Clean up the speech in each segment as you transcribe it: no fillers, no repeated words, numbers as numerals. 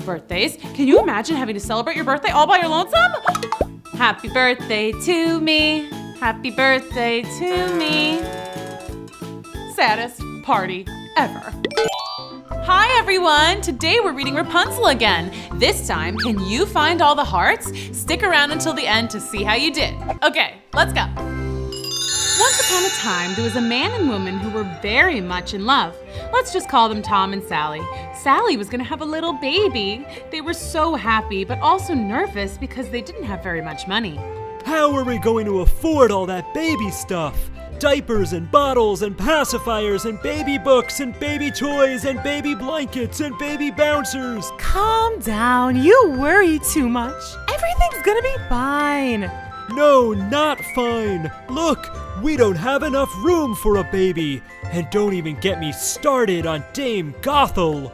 birthdays. Can you imagine having to celebrate your birthday all by your lonesome? Happy birthday to me. Happy birthday to me. Saddest party ever. Hi everyone! Today we're reading Rapunzel again. This time, can you find all the hearts? Stick around until the end to see how you did. Okay, let's go. Once upon a time, there was a man and woman who were very much in love. Let's just call them Tom and Sally. Sally was gonna have a little baby. They were so happy, but also nervous because they didn't have very much money. How are we going to afford all that baby stuff? Diapers and bottles and pacifiers and baby books and baby toys and baby blankets and baby bouncers. Calm down, you worry too much. Everything's gonna be fine. No, not fine. Look, we don't have enough room for a baby. And don't even get me started on Dame Gothel.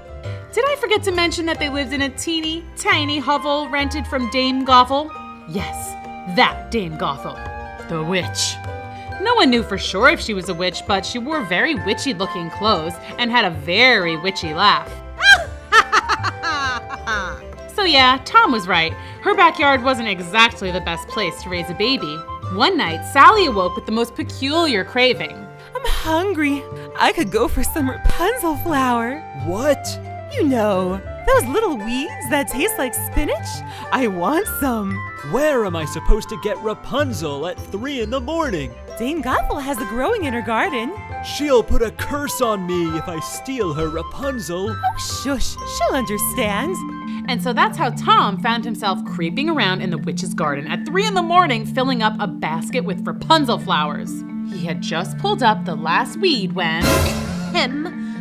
Did I forget to mention that they lived in a teeny tiny hovel rented from Dame Gothel? Yes, that Dame Gothel, the witch. No one knew for sure if she was a witch, but she wore very witchy looking clothes and had a very witchy laugh. So yeah, Tom was right. Her backyard wasn't exactly the best place to raise a baby. One night, Sally awoke with the most peculiar craving. I'm hungry. I could go for some Rapunzel flower. What? You know, those little weeds that taste like spinach? I want some. Where am I supposed to get Rapunzel at 3 in the morning? Dame Gothel has a growing in her garden. She'll put a curse on me if I steal her Rapunzel. Oh, shush, she'll understand. And so that's how Tom found himself creeping around in the witch's garden at 3 in the morning, filling up a basket with Rapunzel flowers. He had just pulled up the last weed when...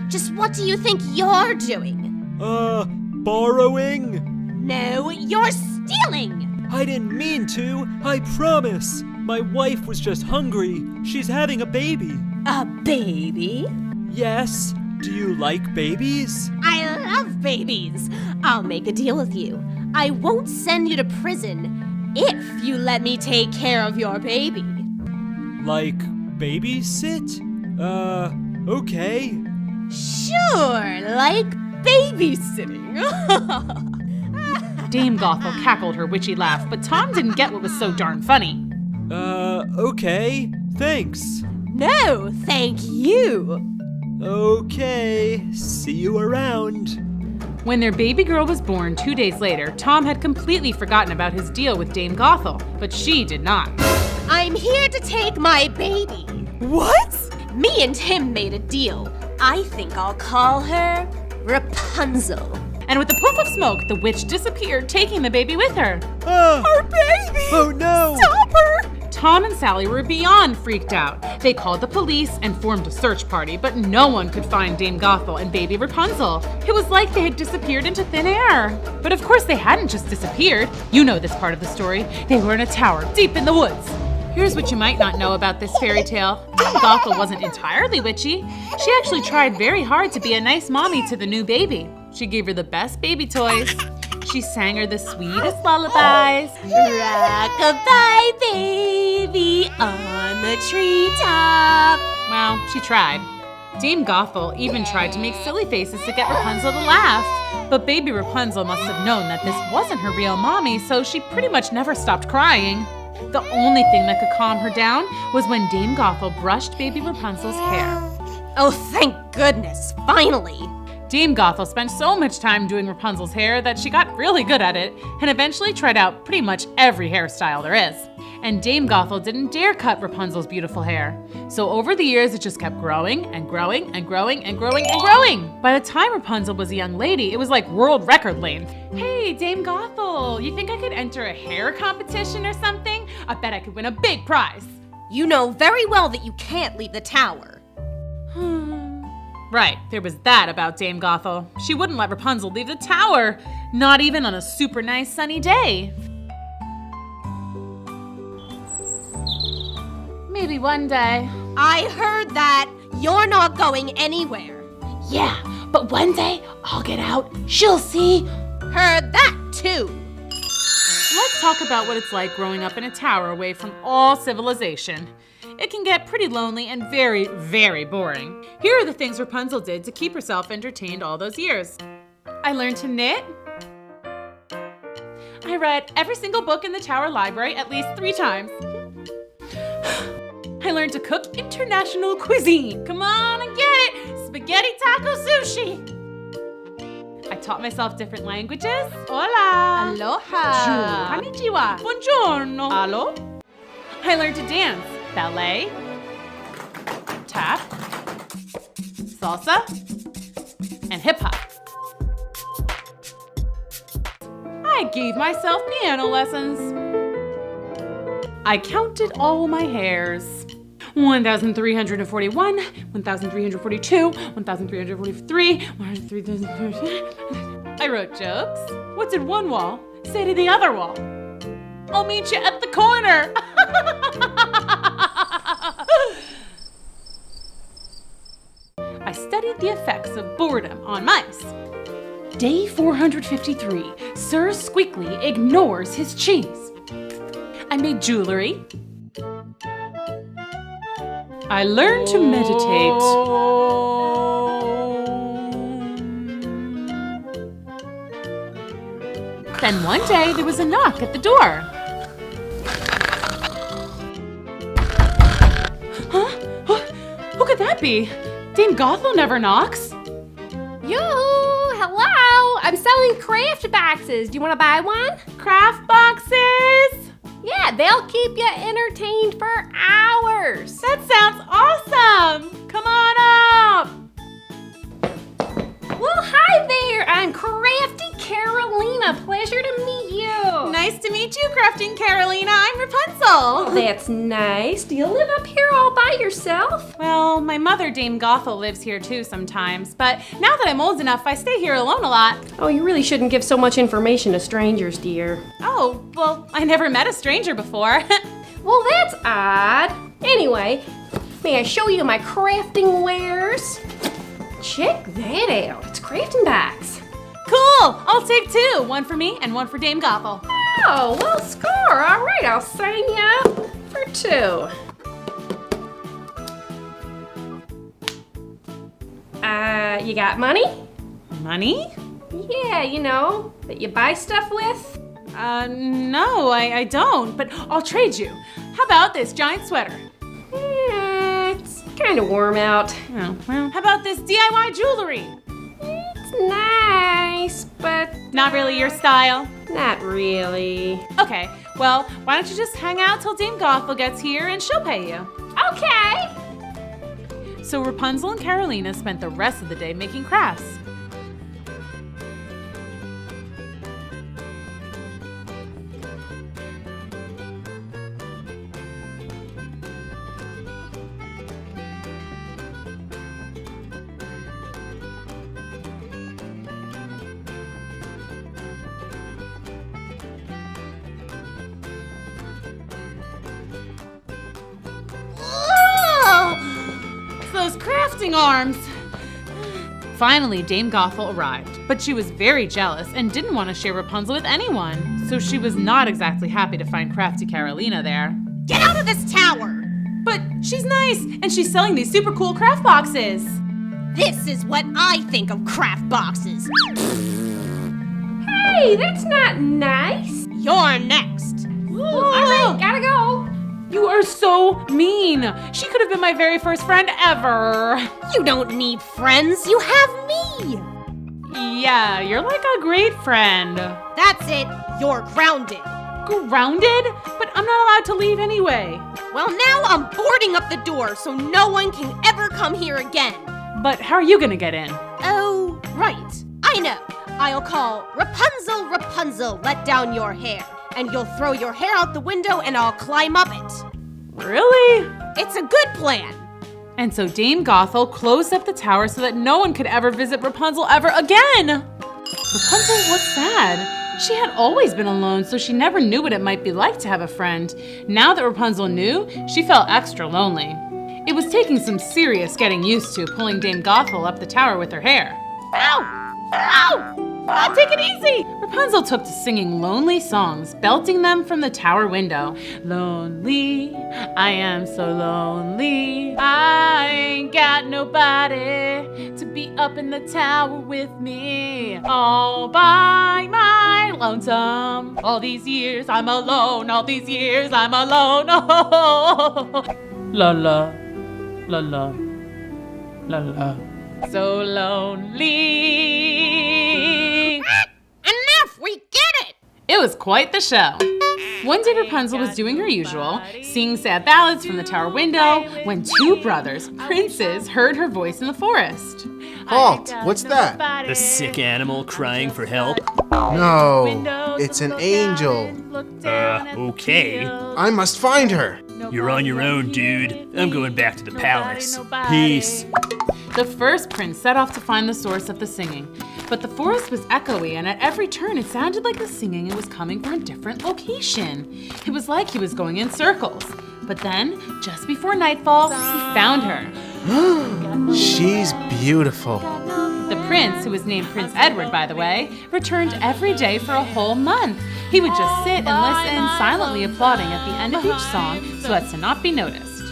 Just what do you think you're doing? Borrowing? No, you're stealing! I didn't mean to, I promise. My wife was just hungry. She's having a baby. A baby? Yes. Do you like babies? I love babies. I'll make a deal with you. I won't send you to prison if you let me take care of your baby. Like babysit? Okay. Sure, like babysitting. Dame Gothel cackled her witchy laugh, but Tom didn't get what was so darn funny. Okay. Thanks. No, thank you. Okay. See you around. When their baby girl was born 2 days later, Tom had completely forgotten about his deal with Dame Gothel, but she did not. I'm here to take my baby. What? Me and him made a deal. I think I'll call her Rapunzel. And with a puff of smoke, the witch disappeared, taking the baby with her. Our baby! Oh no! Stop her! Tom and Sally were beyond freaked out. They called the police and formed a search party, but no one could find Dame Gothel and baby Rapunzel. It was like they had disappeared into thin air. But of course they hadn't just disappeared. You know this part of the story. They were in a tower deep in the woods. Here's what you might not know about this fairy tale. Dame Gothel wasn't entirely witchy. She actually tried very hard to be a nice mommy to the new baby. She gave her the best baby toys. She sang her the sweetest lullabies. Rock-a-bye, baby, on the treetop. Well, she tried. Dame Gothel even tried to make silly faces to get Rapunzel to laugh. But baby Rapunzel must have known that this wasn't her real mommy, so she pretty much never stopped crying. The only thing that could calm her down was when Dame Gothel brushed baby Rapunzel's hair. Oh, thank goodness, finally. Dame Gothel spent so much time doing Rapunzel's hair that she got really good at it and eventually tried out pretty much every hairstyle there is. And Dame Gothel didn't dare cut Rapunzel's beautiful hair. So over the years, it just kept growing and growing and growing and growing and growing. By the time Rapunzel was a young lady, it was like world record length. Hey, Dame Gothel, you think I could enter a hair competition or something? I bet I could win a big prize. You know very well that you can't leave the tower. Right, there was that about Dame Gothel. She wouldn't let Rapunzel leave the tower, not even on a super nice sunny day. Maybe one day. I heard that. You're not going anywhere. Yeah, but one day I'll get out. She'll see. Heard that too. Let's talk about what it's like growing up in a tower away from all civilization. It can get pretty lonely and very, very boring. Here are the things Rapunzel did to keep herself entertained all those years. I learned to knit, I read every single book in the Tower Library at least 3 times. I learned to cook international cuisine. Come on and get it! Spaghetti taco sushi! I taught myself different languages. Hola! Aloha! Konnichiwa! Buongiorno! Allo? I learned to dance. Ballet, tap, salsa, and hip-hop. I gave myself piano lessons. I counted all my hairs. 1,341, 1,342, 1,343, 1,343. I wrote jokes. What did one wall say to the other wall? I'll meet you at the corner. I studied the effects of boredom on mice. Day 453, Sir Squeakly ignores his cheese. I made jewelry. I learned to meditate. Then one day there was a knock at the door. Huh? Who could that be? Dame Gothel never knocks. Yoo-hoo! Hello! I'm selling craft boxes. Do you want to buy one? Craft boxes? Yeah, they'll keep you entertained for hours. That sounds awesome! Come on up! Well, hi there. I'm Crafty Carolina. Pleasure to meet you. Nice to meet you, Crafting Carolina. I'm Rapunzel. That's nice. Do you live up here all by yourself? Well, my mother, Dame Gothel, lives here too sometimes, but now that I'm old enough, I stay here alone a lot. Oh, you really shouldn't give so much information to strangers, dear. Oh, well, I never met a stranger before. Well, that's odd. Anyway, may I show you my crafting wares? Check that out. It's crafting box. Cool! I'll take 2. One for me and one for Dame Gothel. Oh, well, score. All right, I'll sign you up for 2. You got money? Money? Yeah, you know, that you buy stuff with. No, I don't, but I'll trade you. How about this giant sweater? It's kind of warm out. Oh, well, how about this DIY jewelry? It's nice, but Not really your style? not really. Okay, well, why don't you just hang out till Dame Gothel gets here and she'll pay you. Okay. So Rapunzel and Carolina spent the rest of the day making crafts. Those crafting arms! Finally, Dame Gothel arrived, but she was very jealous and didn't want to share Rapunzel with anyone, so she was not exactly happy to find crafty Carolina there. Get out of this tower! But she's nice, and she's selling these super cool craft boxes. This is what I think of craft boxes. Hey, that's not nice. You're next. All right, gotta go. You are so mean. She could have been my very first friend ever. You don't need friends. You have me. Yeah, you're like a great friend. That's it. You're grounded. Grounded? But I'm not allowed to leave anyway. Well, now I'm boarding up the door so no one can ever come here again. But how are you gonna get in? Oh, right. I know. I'll call Rapunzel, Rapunzel, let down your hair. And you'll throw your hair out the window and I'll climb up it. Really? It's a good plan. And so Dame Gothel closed up the tower so that no one could ever visit Rapunzel ever again. Rapunzel was sad. She had always been alone, so she never knew what it might be like to have a friend. Now that Rapunzel knew, she felt extra lonely. It was taking some serious getting used to pulling Dame Gothel up the tower with her hair. Ow! Ow! Oh, take it easy! Rapunzel took to singing lonely songs, belting them from the tower window. Lonely, I am so lonely. I ain't got nobody to be up in the tower with me. All by myself. my lonesome. All these years I'm alone, all these years I'm alone. Oh, la la, la la, la la. So lonely. Enough, we get it! It was quite the show. One day Rapunzel was doing her usual, singing sad ballads from the tower window, when two brothers, princes, heard her voice in the forest. Halt! What's that? The sick animal crying for help? No, it's an angel. Okay. I must find her. You're on your own, dude. I'm going back to the palace. Peace. The first prince set off to find the source of the singing, but the forest was echoey, and at every turn it sounded like the singing was coming from a different location. It was like he was going in circles. But then, just before nightfall, he found her. She's beautiful. The prince, who was named Prince Edward, by the way, returned every day for a whole month. He would just sit and listen, silently applauding at the end of each song so as to not be noticed.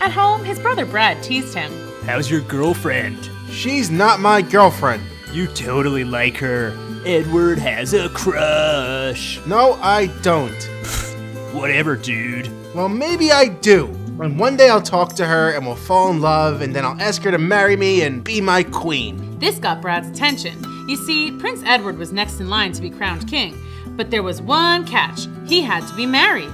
At home, his brother Brad teased him. How's your girlfriend? She's not my girlfriend. You totally like her. Edward has a crush. No, I don't. Whatever, dude. Well, maybe I do. And one day I'll talk to her and we'll fall in love, and then I'll ask her to marry me and be my queen. This got Brad's attention. You see, Prince Edward was next in line to be crowned king, but there was one catch. He had to be married.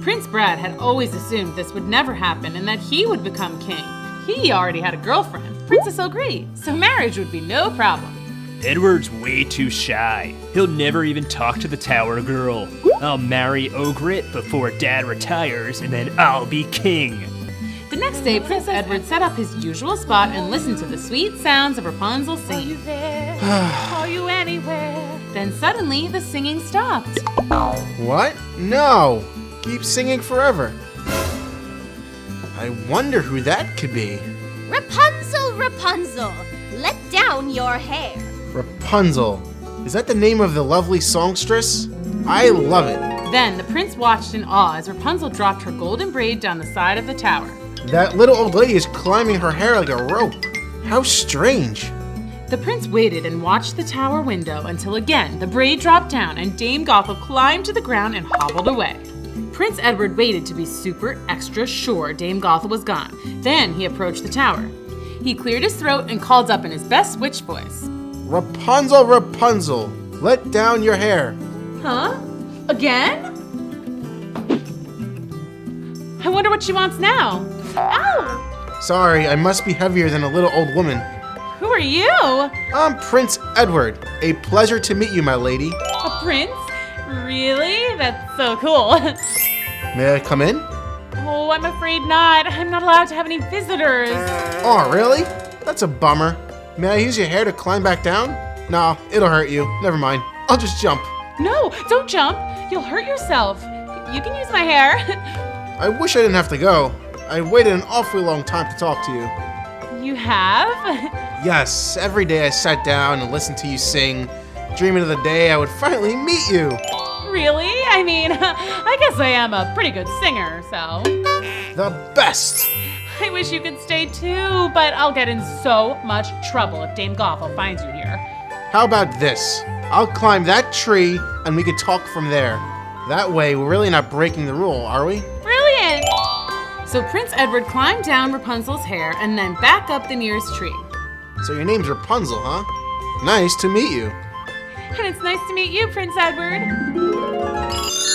Prince Brad had always assumed this would never happen and that he would become king. He already had a girlfriend, Princess Ogree, so marriage would be no problem. Edward's way too shy. He'll never even talk to the tower girl. I'll marry Ogret before Dad retires, and then I'll be king. The next day, Prince Edward set up his usual spot and listened to the sweet sounds of Rapunzel singing. Are you there? Are you anywhere? Then suddenly, the singing stopped. What? No. Keep singing forever. I wonder who that could be. Rapunzel, Rapunzel, let down your hair. Rapunzel. Is that the name of the lovely songstress? I love it. Then the prince watched in awe as Rapunzel dropped her golden braid down the side of the tower. That little old lady is climbing her hair like a rope. How strange. The prince waited and watched the tower window until again the braid dropped down and Dame Gothel climbed to the ground and hobbled away. Prince Edward waited to be super extra sure Dame Gothel was gone. Then he approached the tower. He cleared his throat and called up in his best witch voice. Rapunzel, Rapunzel, let down your hair. Huh? Again? I wonder what she wants now. Ow! Sorry, I must be heavier than a little old woman. Who are you? I'm Prince Edward. A pleasure to meet you, my lady. A prince? Really? That's so cool. May I come in? Oh, I'm afraid not. I'm not allowed to have any visitors. Oh, really? That's a bummer. May I use your hair to climb back down? No, it'll hurt you. Never mind. I'll just jump. No, don't jump. You'll hurt yourself. You can use my hair. I wish I didn't have to go. I waited an awfully long time to talk to you. You have? Yes, every day I sat down and listened to you sing, dreaming of the day I would finally meet you. Really? I mean, I guess I am a pretty good singer, so. The best. I wish you could stay too, but I'll get in so much trouble if Dame Gothel finds you here. How about this? I'll climb that tree and we could talk from there. That way, we're really not breaking the rule, are we? Brilliant! So Prince Edward climbed down Rapunzel's hair and then back up the nearest tree. So your name's Rapunzel, huh? Nice to meet you. And it's nice to meet you, Prince Edward.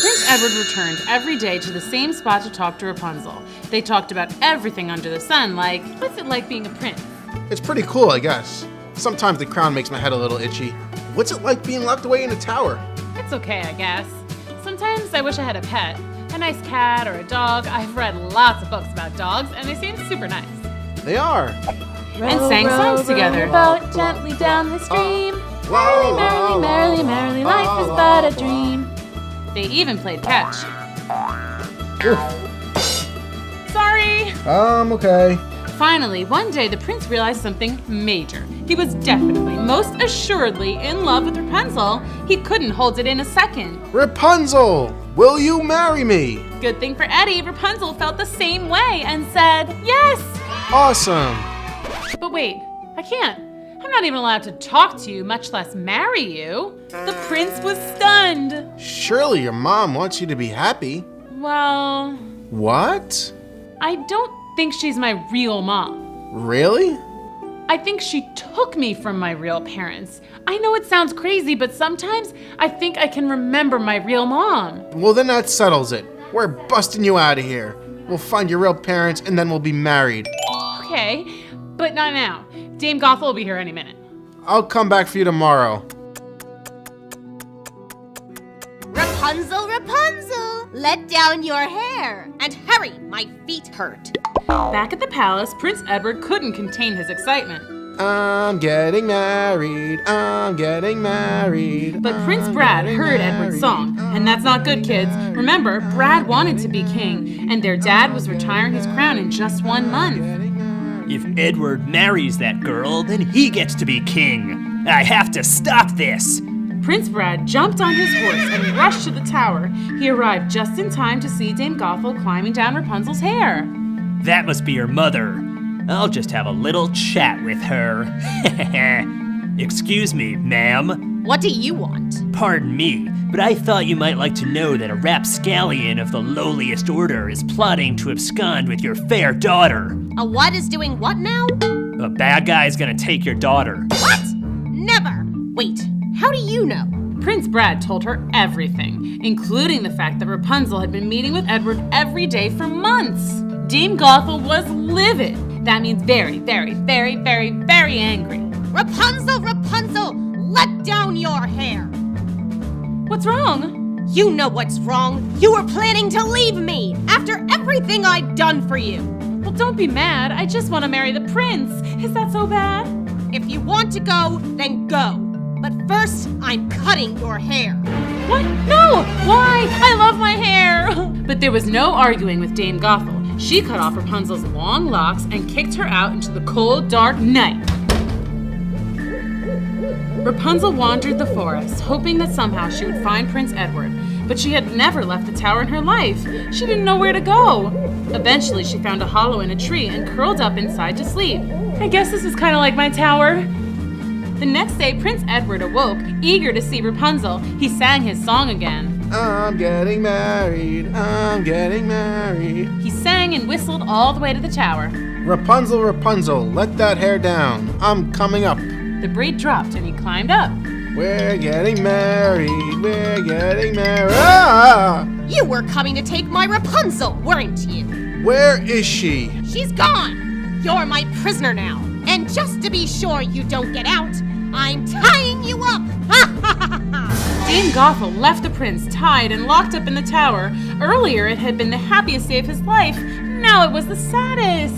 Prince Edward returned every day to the same spot to talk to Rapunzel. They talked about everything under the sun, like, what's it like being a prince? It's pretty cool, I guess. Sometimes the crown makes my head a little itchy. What's it like being locked away in a tower? It's okay, I guess. Sometimes I wish I had a pet. A nice cat or a dog. I've read lots of books about dogs, and they seem super nice. They are. And sang songs together. Boat gently down the stream. Merrily, Merrily, merrily, merrily, life is but a dream. They even played catch. Sorry! Okay. Finally, one day the prince realized something major. He was definitely, most assuredly in love with Rapunzel. He couldn't hold it in a second. Rapunzel, will you marry me? Good thing for Eddie, Rapunzel felt the same way and said, yes! Awesome. But wait, I can't. I'm not even allowed to talk to you, much less marry you. The prince was stunned. Surely your mom wants you to be happy. Well, What? I don't think she's my real mom. Really? I think she took me from my real parents. I know it sounds crazy, but sometimes I think I can remember my real mom. Well, then that settles it. We're busting you out of here. We'll find your real parents and then we'll be married. Okay, but not now. Dame Gothel will be here any minute. I'll come back for you tomorrow. Rapunzel, Rapunzel, let down your hair. And hurry, my feet hurt. Back at the palace, Prince Edward couldn't contain his excitement. I'm getting married. I'm getting married. But Prince Brad heard Edward's song, and that's not good, kids. Remember, Brad wanted to be king, and their dad was retiring his crown in just 1 month. If Edward marries that girl, then he gets to be king. I have to stop this. Prince Brad jumped on his horse and rushed to the tower. He arrived just in time to see Dame Gothel climbing down Rapunzel's hair. That must be your mother. I'll just have a little chat with her. Excuse me, ma'am. What do you want? Pardon me, but I thought you might like to know that a rapscallion of the lowliest order is plotting to abscond with your fair daughter. A what is doing what now? A bad guy's gonna take your daughter. What? Never. Wait, how do you know? Prince Brad told her everything, including the fact that Rapunzel had been meeting with Edward every day for months. Dame Gothel was livid. That means very, very, very, very, very angry. Rapunzel, Rapunzel, let down your hair. What's wrong? You know what's wrong. You were planning to leave me after everything I'd done for you. Well, don't be mad. I just want to marry the prince. Is that so bad? If you want to go, then go. But first, I'm cutting your hair. What? No! Why? I love my hair! But there was no arguing with Dame Gothel. She cut off Rapunzel's long locks and kicked her out into the cold, dark night. Rapunzel wandered the forest, hoping that somehow she would find Prince Edward, but she had never left the tower in her life. She didn't know where to go. Eventually, she found a hollow in a tree and curled up inside to sleep. I guess this is kind of like my tower. The next day, Prince Edward awoke, eager to see Rapunzel. He sang his song again. I'm getting married. I'm getting married. He sang and whistled all the way to the tower. Rapunzel, Rapunzel, let that hair down. I'm coming up. The braid dropped and he climbed up. We're getting married. We're getting married. Ah! You were coming to take my Rapunzel, weren't you? Where is she? She's gone. You're my prisoner now. And just to be sure you don't get out, I'm tying you up. Dame Gothel left the prince tied and locked up in the tower. Earlier, it had been the happiest day of his life. Now it was the saddest.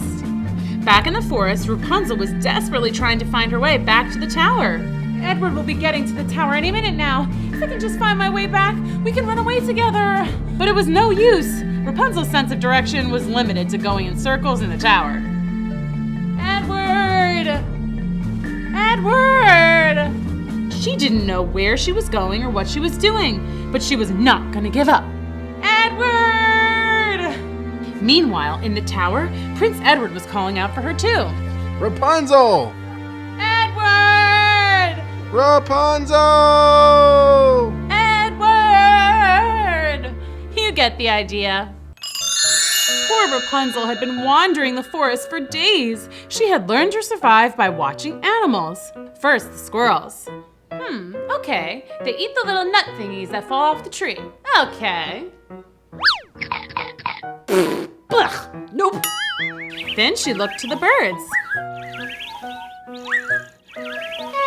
Back in the forest, Rapunzel was desperately trying to find her way back to the tower. Edward will be getting to the tower any minute now. If I can just find my way back, we can run away together. But it was no use. Rapunzel's sense of direction was limited to going in circles in the tower. Edward! Edward! She didn't know where she was going or what she was doing, but she was not going to give up. Edward! Meanwhile, in the tower, Prince Edward was calling out for her too. Rapunzel! Edward! Rapunzel! Edward! You get the idea. Poor Rapunzel had been wandering the forest for days. She had learned to survive by watching animals. First, the squirrels. Okay. They eat the little nut thingies that fall off the tree. Okay. Blech. Nope. Then she looked to the birds.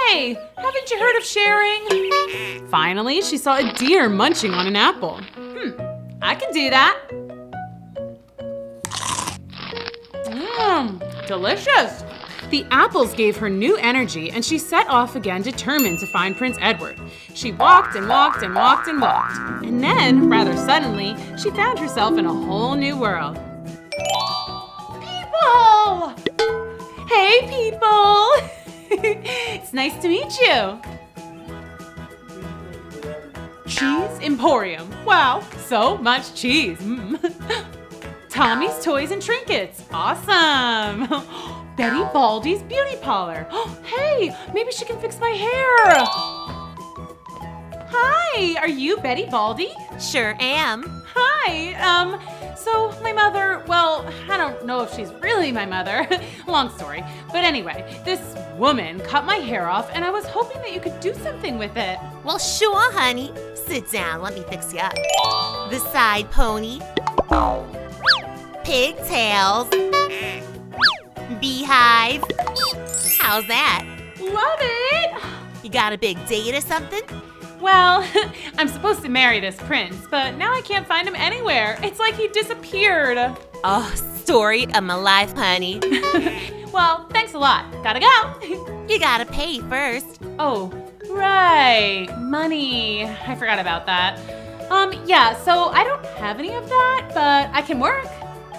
Hey, haven't you heard of sharing? Finally, she saw a deer munching on an apple. I can do that. Delicious. The apples gave her new energy, and she set off again, determined to find Prince Edward. She walked and walked and walked and walked. And then, rather suddenly, she found herself in a whole new world. People! Hey, people! It's nice to meet you. Cheese Emporium. Wow, so much cheese. Tommy's Toys and Trinkets. Awesome. Betty Baldy's beauty parlor. Hey, maybe she can fix my hair. Hi, are you Betty Baldy? Sure am. Hi, so my mother, well, I don't know if she's really my mother. Long story. But anyway, this woman cut my hair off and I was hoping that you could do something with it. Well, sure, honey. Sit down, let me fix you up. The side pony. Pigtails. Beehive. How's that? Love it! You got a big date or something? Well, I'm supposed to marry this prince, but now I can't find him anywhere. It's like he disappeared. Oh, story of my life, honey. Well, thanks a lot. Gotta go. You gotta pay first. Oh, right. Money. I forgot about that. Yeah, so I don't have any of that, but I can work.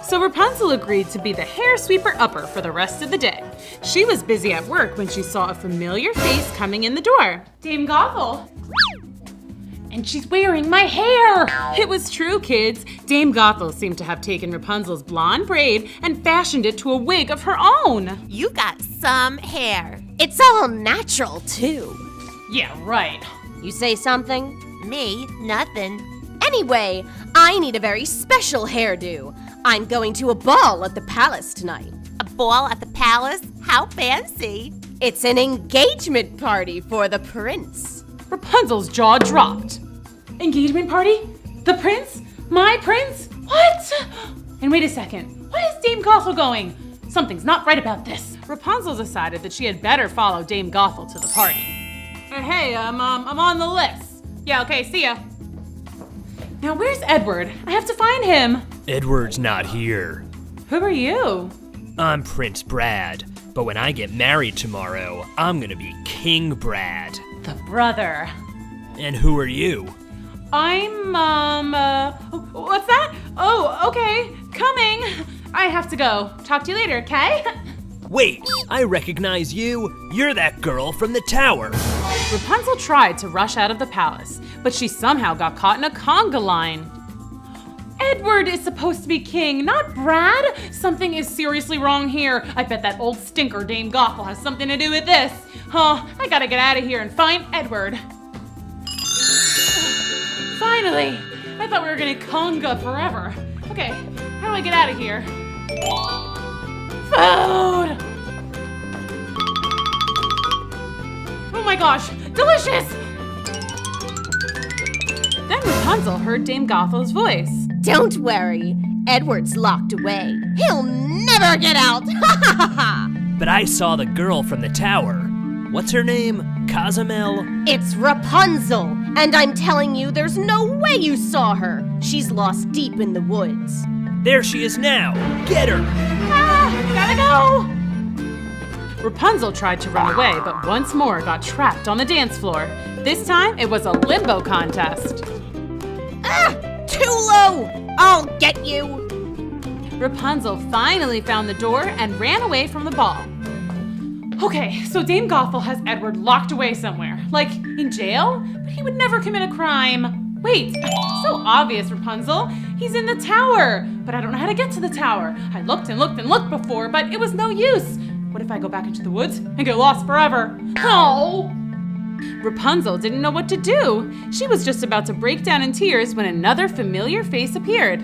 So Rapunzel agreed to be the hair sweeper upper for the rest of the day. She was busy at work when she saw a familiar face coming in the door. Dame Gothel. And she's wearing my hair! It was true, kids. Dame Gothel seemed to have taken Rapunzel's blonde braid and fashioned it to a wig of her own. You got some hair. It's all natural, too. Yeah, right. You say something? Me, nothing. Anyway, I need a very special hairdo. I'm going to a ball at the palace tonight. A ball at the palace? How fancy. It's an engagement party for the prince. Rapunzel's jaw dropped. Engagement party? The prince? My prince? What? And wait a second. Why is Dame Gothel going? Something's not right about this. Rapunzel decided that she had better follow Dame Gothel to the party. Hey, I'm on the list. Yeah, okay, see ya. Now where's Edward? I have to find him. Edward's not here. Who are you? I'm Prince Brad, but when I get married tomorrow, I'm gonna be King Brad. The brother. And who are you? I'm, what's that? Oh, okay, coming. I have to go. Talk to you later, okay? Wait, I recognize you. You're that girl from the tower. Rapunzel tried to rush out of the palace, but she somehow got caught in a conga line. Edward is supposed to be king, not Brad. Something is seriously wrong here. I bet that old stinker Dame Gothel has something to do with this. Oh, I gotta get out of here and find Edward. Finally! I thought we were gonna conga forever. Okay, how do I get out of here? Food! Oh my gosh, delicious! Then Rapunzel heard Dame Gothel's voice. Don't worry, Edward's locked away. He'll never get out! Ha ha ha ha! But I saw the girl from the tower. What's her name? Cozumel? It's Rapunzel, and I'm telling you, there's no way you saw her. She's lost deep in the woods. There she is now. Get her! Gotta go! Rapunzel tried to run away, but once more got trapped on the dance floor. This time, it was a limbo contest. Ah! Too low! I'll get you! Rapunzel finally found the door and ran away from the ball. Okay, so Dame Gothel has Edward locked away somewhere. Like, in jail? But he would never commit a crime. Wait, so obvious, Rapunzel. He's in the tower, but I don't know how to get to the tower. I looked and looked and looked before, but it was no use. What if I go back into the woods and get lost forever? Oh! Rapunzel didn't know what to do. She was just about to break down in tears when another familiar face appeared.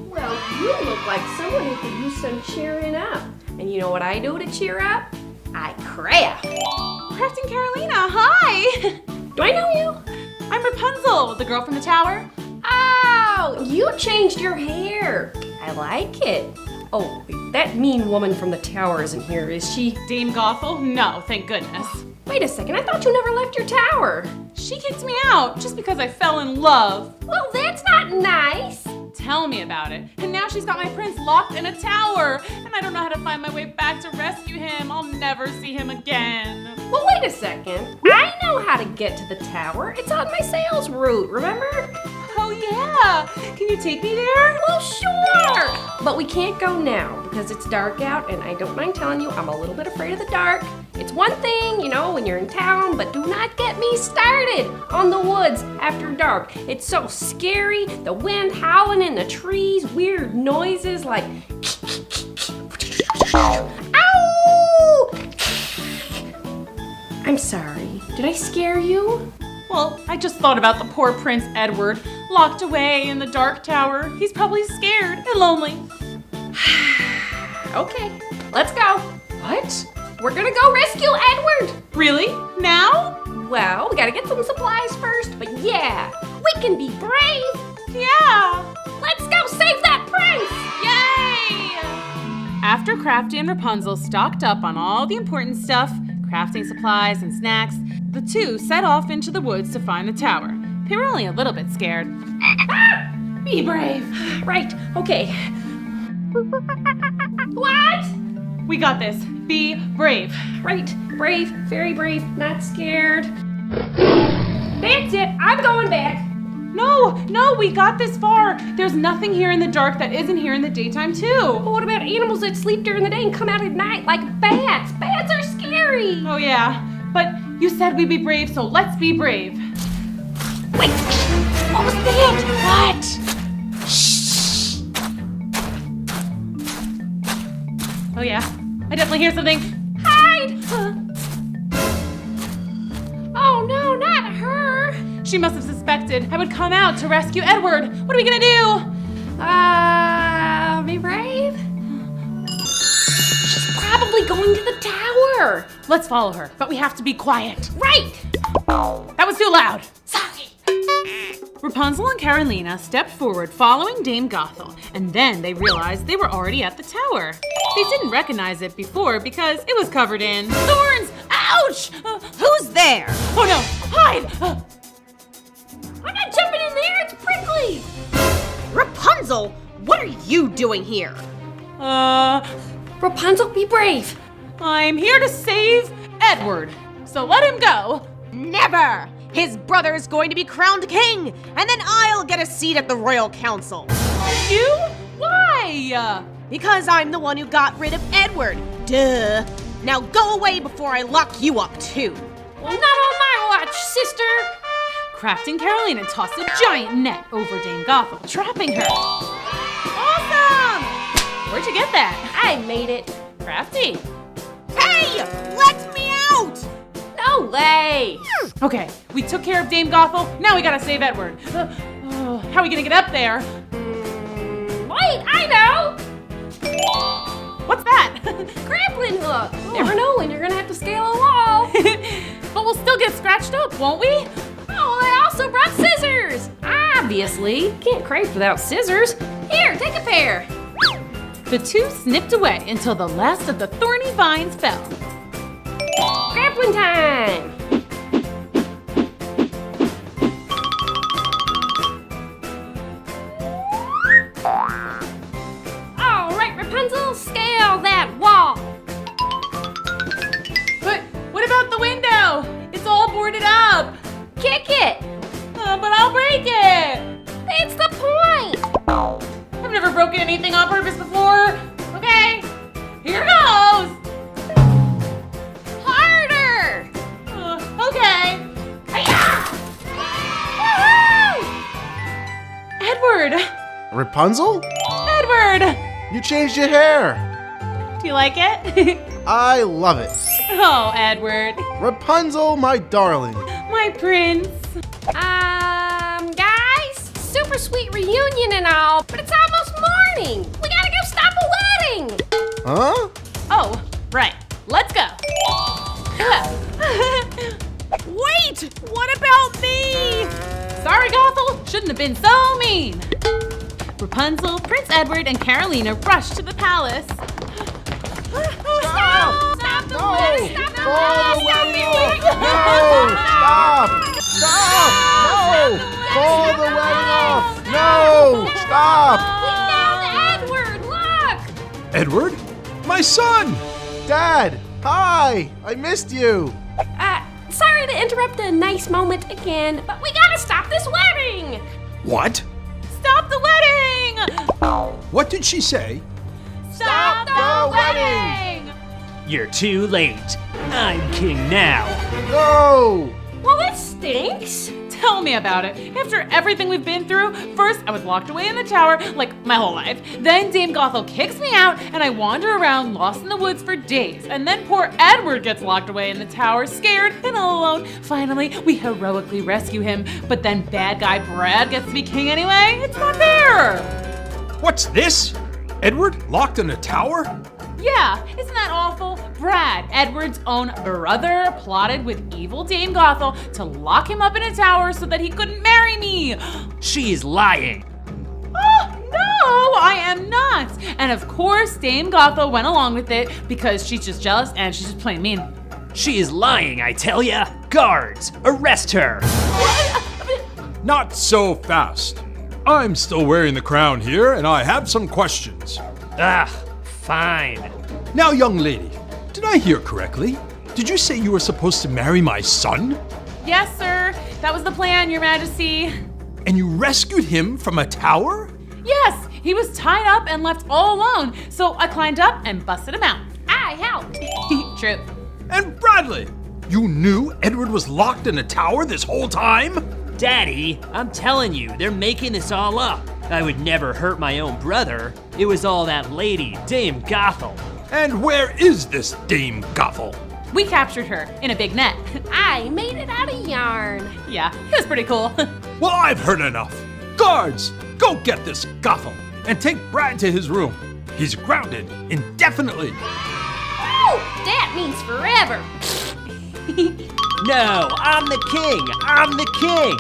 Well, you look like someone who could use some cheering up. And you know what I do to cheer up? I craft. Crafting Carolina, hi! Do I know you? I'm Rapunzel, the girl from the tower. Oh, you changed your hair. I like it. Oh, that mean woman from the tower isn't here, is she? Dame Gothel? No, thank goodness. Wait a second, I thought you never left your tower. She kicked me out just because I fell in love. Well, that's not nice. Tell me about it. And now she's got my prince locked in a tower, and I don't know how to find my way back to rescue him. I'll never see him again. Well, wait a second. I know how to get to the tower. It's on my sales route, remember? Oh yeah, can you take me there? Well, sure. But we can't go now because it's dark out, and I don't mind telling you, I'm a little bit afraid of the dark. It's one thing, you know, when you're in town, but do not get me started on the woods after dark. It's so scary, the wind howling in the trees, weird noises like sorry. Did I scare you? Well, I just thought about the poor Prince Edward, locked away in the dark tower. He's probably scared and lonely. Okay, let's go. What? We're gonna go rescue Edward. Really? Now? Well, we gotta get some supplies first, but yeah, we can be brave. Yeah! Let's go save that prince. Yay! After Crafty and Rapunzel stocked up on all the important stuff, crafting supplies and snacks, the two set off into the woods to find the tower. They were only a little bit scared. Be brave. Right, okay. What? We got this. Be brave. Right, brave, very brave, not scared. That's it, I'm going back. No, we got this far. There's nothing here in the dark that isn't here in the daytime too. But what about animals that sleep during the day and come out at night, like bats? Bats are scary. Oh yeah, but you said we'd be brave, so let's be brave. Wait, what was that? What? Shh. Oh yeah, I definitely hear something. Hide! Oh no, not her! She must have suspected I would come out to rescue Edward. What are we gonna do? Be brave? She's probably going to the tower. Let's follow her, but we have to be quiet. Right! That was too loud. Sorry. Rapunzel and Carolina stepped forward following Dame Gothel, and then they realized they were already at the tower. They didn't recognize it before because it was covered in thorns. Ouch! Who's there? Oh no, hide! I'm not jumping in there, it's prickly. Rapunzel, what are you doing here? Rapunzel, be brave. I'm here to save Edward, so let him go. Never! His brother is going to be crowned king, and then I'll get a seat at the royal council. You? Why? Because I'm the one who got rid of Edward. Duh. Now go away before I lock you up too. Well, not on my watch, sister. Crafty and Carolina tossed a giant net over Dame Gothel, trapping her. Awesome! Where'd you get that? I made it. Crafty. Hey! Let me out! No way. Okay, we took care of Dame Gothel, now we gotta save Edward. How are we gonna get up there? Wait, I know. What's that? Grappling hook. Never know when you're gonna have to scale a wall. But we'll still get scratched up, won't we? Oh, I also brought scissors. Obviously, can't craft without scissors. Here, take a pair. The two snipped away until the last of the thorny vines fell. Grappling time. All right, Rapunzel, scale that wall. But what about the window? It's all boarded up. Kick it. But I'll break it. That's the point. I've never broken anything on purpose before. Okay, here goes. Harder. Okay. Woohoo! Edward. Rapunzel? Edward. You changed your hair. Do you like it? I love it. Oh, Edward. Rapunzel, my darling. My prince. Guys, super sweet reunion and all, but it's almost morning. We gotta go stop a wedding. Huh? Oh, right. Let's go. Wait! What about me? Sorry, Gothel. Shouldn't have been so mean. Rapunzel, Prince Edward, and Carolina rushed to the palace. Stop! Stop the No! wedding! Stop the Call the wedding! wedding off! No! Stop! Stop! No! Call the wedding off! No! Stop! We found Edward! Look! Edward? My son! Dad! Hi! I missed you! Sorry to interrupt a nice moment again, but we gotta stop this wedding! What? Stop the wedding! What did she say? Stop the wedding! You're too late. I'm king now. No! Well, that stinks. Tell me about it. After everything we've been through, first I was locked away in the tower, like my whole life. Then Dame Gothel kicks me out and I wander around lost in the woods for days. And then poor Edward gets locked away in the tower, scared and all alone. Finally, we heroically rescue him, but then bad guy Brad gets to be king anyway. It's not fair. What's this? Edward locked in a tower? Yeah, isn't that awful? Brad, Edward's own brother, plotted with evil Dame Gothel to lock him up in a tower so that he couldn't marry me. She's lying. Oh, no, I am not. And of course, Dame Gothel went along with it because she's just jealous and she's just plain mean. She is lying, I tell ya. Guards, arrest her. Not so fast. I'm still wearing the crown here, and I have some questions. Ah, fine. Now, young lady, did I hear correctly? Did you say you were supposed to marry my son? Yes, sir. That was the plan, Your Majesty. And you rescued him from a tower? Yes, he was tied up and left all alone, so I climbed up and busted him out. I helped. True. And Bradley, you knew Edward was locked in a tower this whole time? Daddy, I'm telling you, they're making this all up. I would never hurt my own brother. It was all that lady, Dame Gothel. And where is this Dame Gothel? We captured her in a big net. I made it out of yarn. Yeah, it was pretty cool. Well, I've heard enough. Guards, go get this Gothel and take Brad to his room. He's grounded indefinitely. Oh, that means forever. No, I'm the king. I'm the king.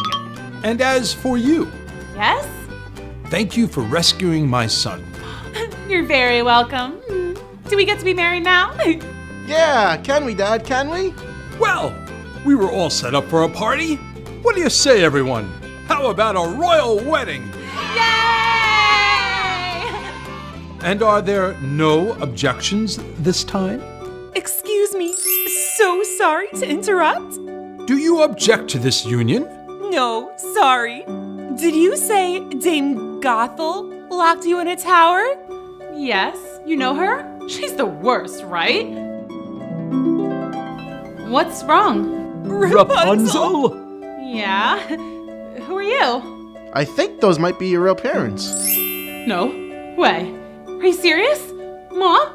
And as for you, Yes? thank you for rescuing my son. You're very welcome. Do we get to be married now? Yeah, can we, Dad? Can we? Well, we were all set up for a party. What do you say, everyone? How about a royal wedding? Yay! And are there no objections this time? Excuse me. So sorry to interrupt. Do you object to this union? No, sorry. Did you say Dame Gothel locked you in a tower? Yes, you know her? She's the worst, right? What's wrong? Rapunzel? Yeah? Who are you? I think those might be your real parents. No way. Are you serious? Mom?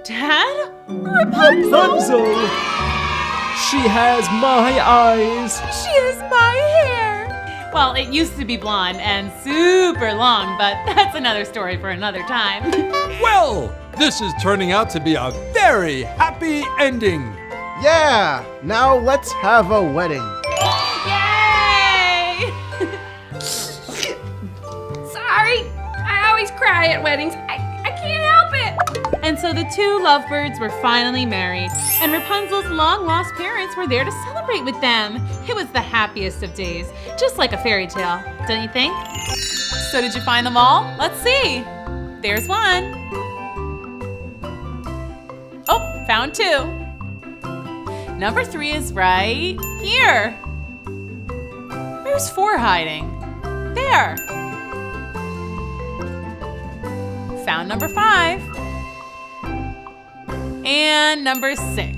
Dad? Rapunzel! She has my eyes. She has my hair. Well, it used to be blonde and super long, but that's another story for another time. Well, this is turning out to be a very happy ending. Yeah, now let's have a wedding. Yay! Sorry. I always cry at weddings. I can't help it. And so the two lovebirds were finally married, and Rapunzel's long-lost parents were there to celebrate with them. It was the happiest of days, just like a fairy tale, don't you think? So did you find them all? Let's see. There's one. Oh, found two. Number 3 is right here. Where's 4 hiding? There. Found number 5. And number 6.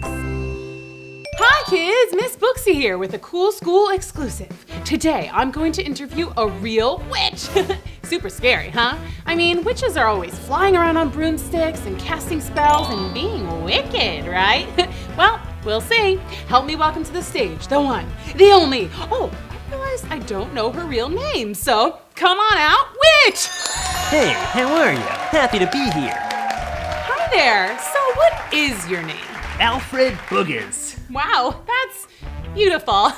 Hi kids, Miss Booksy here with a cool school exclusive. Today I'm going to interview a real witch. Super scary, huh? I mean, witches are always flying around on broomsticks and casting spells and being wicked, right? Well, we'll see. Help me welcome to the stage, the one, the only. Oh, I realized I don't know her real name, so come on out, witch! Hey, how are you? Happy to be here. Hi there. So what is your name? Alfred Boogers. Wow, that's beautiful.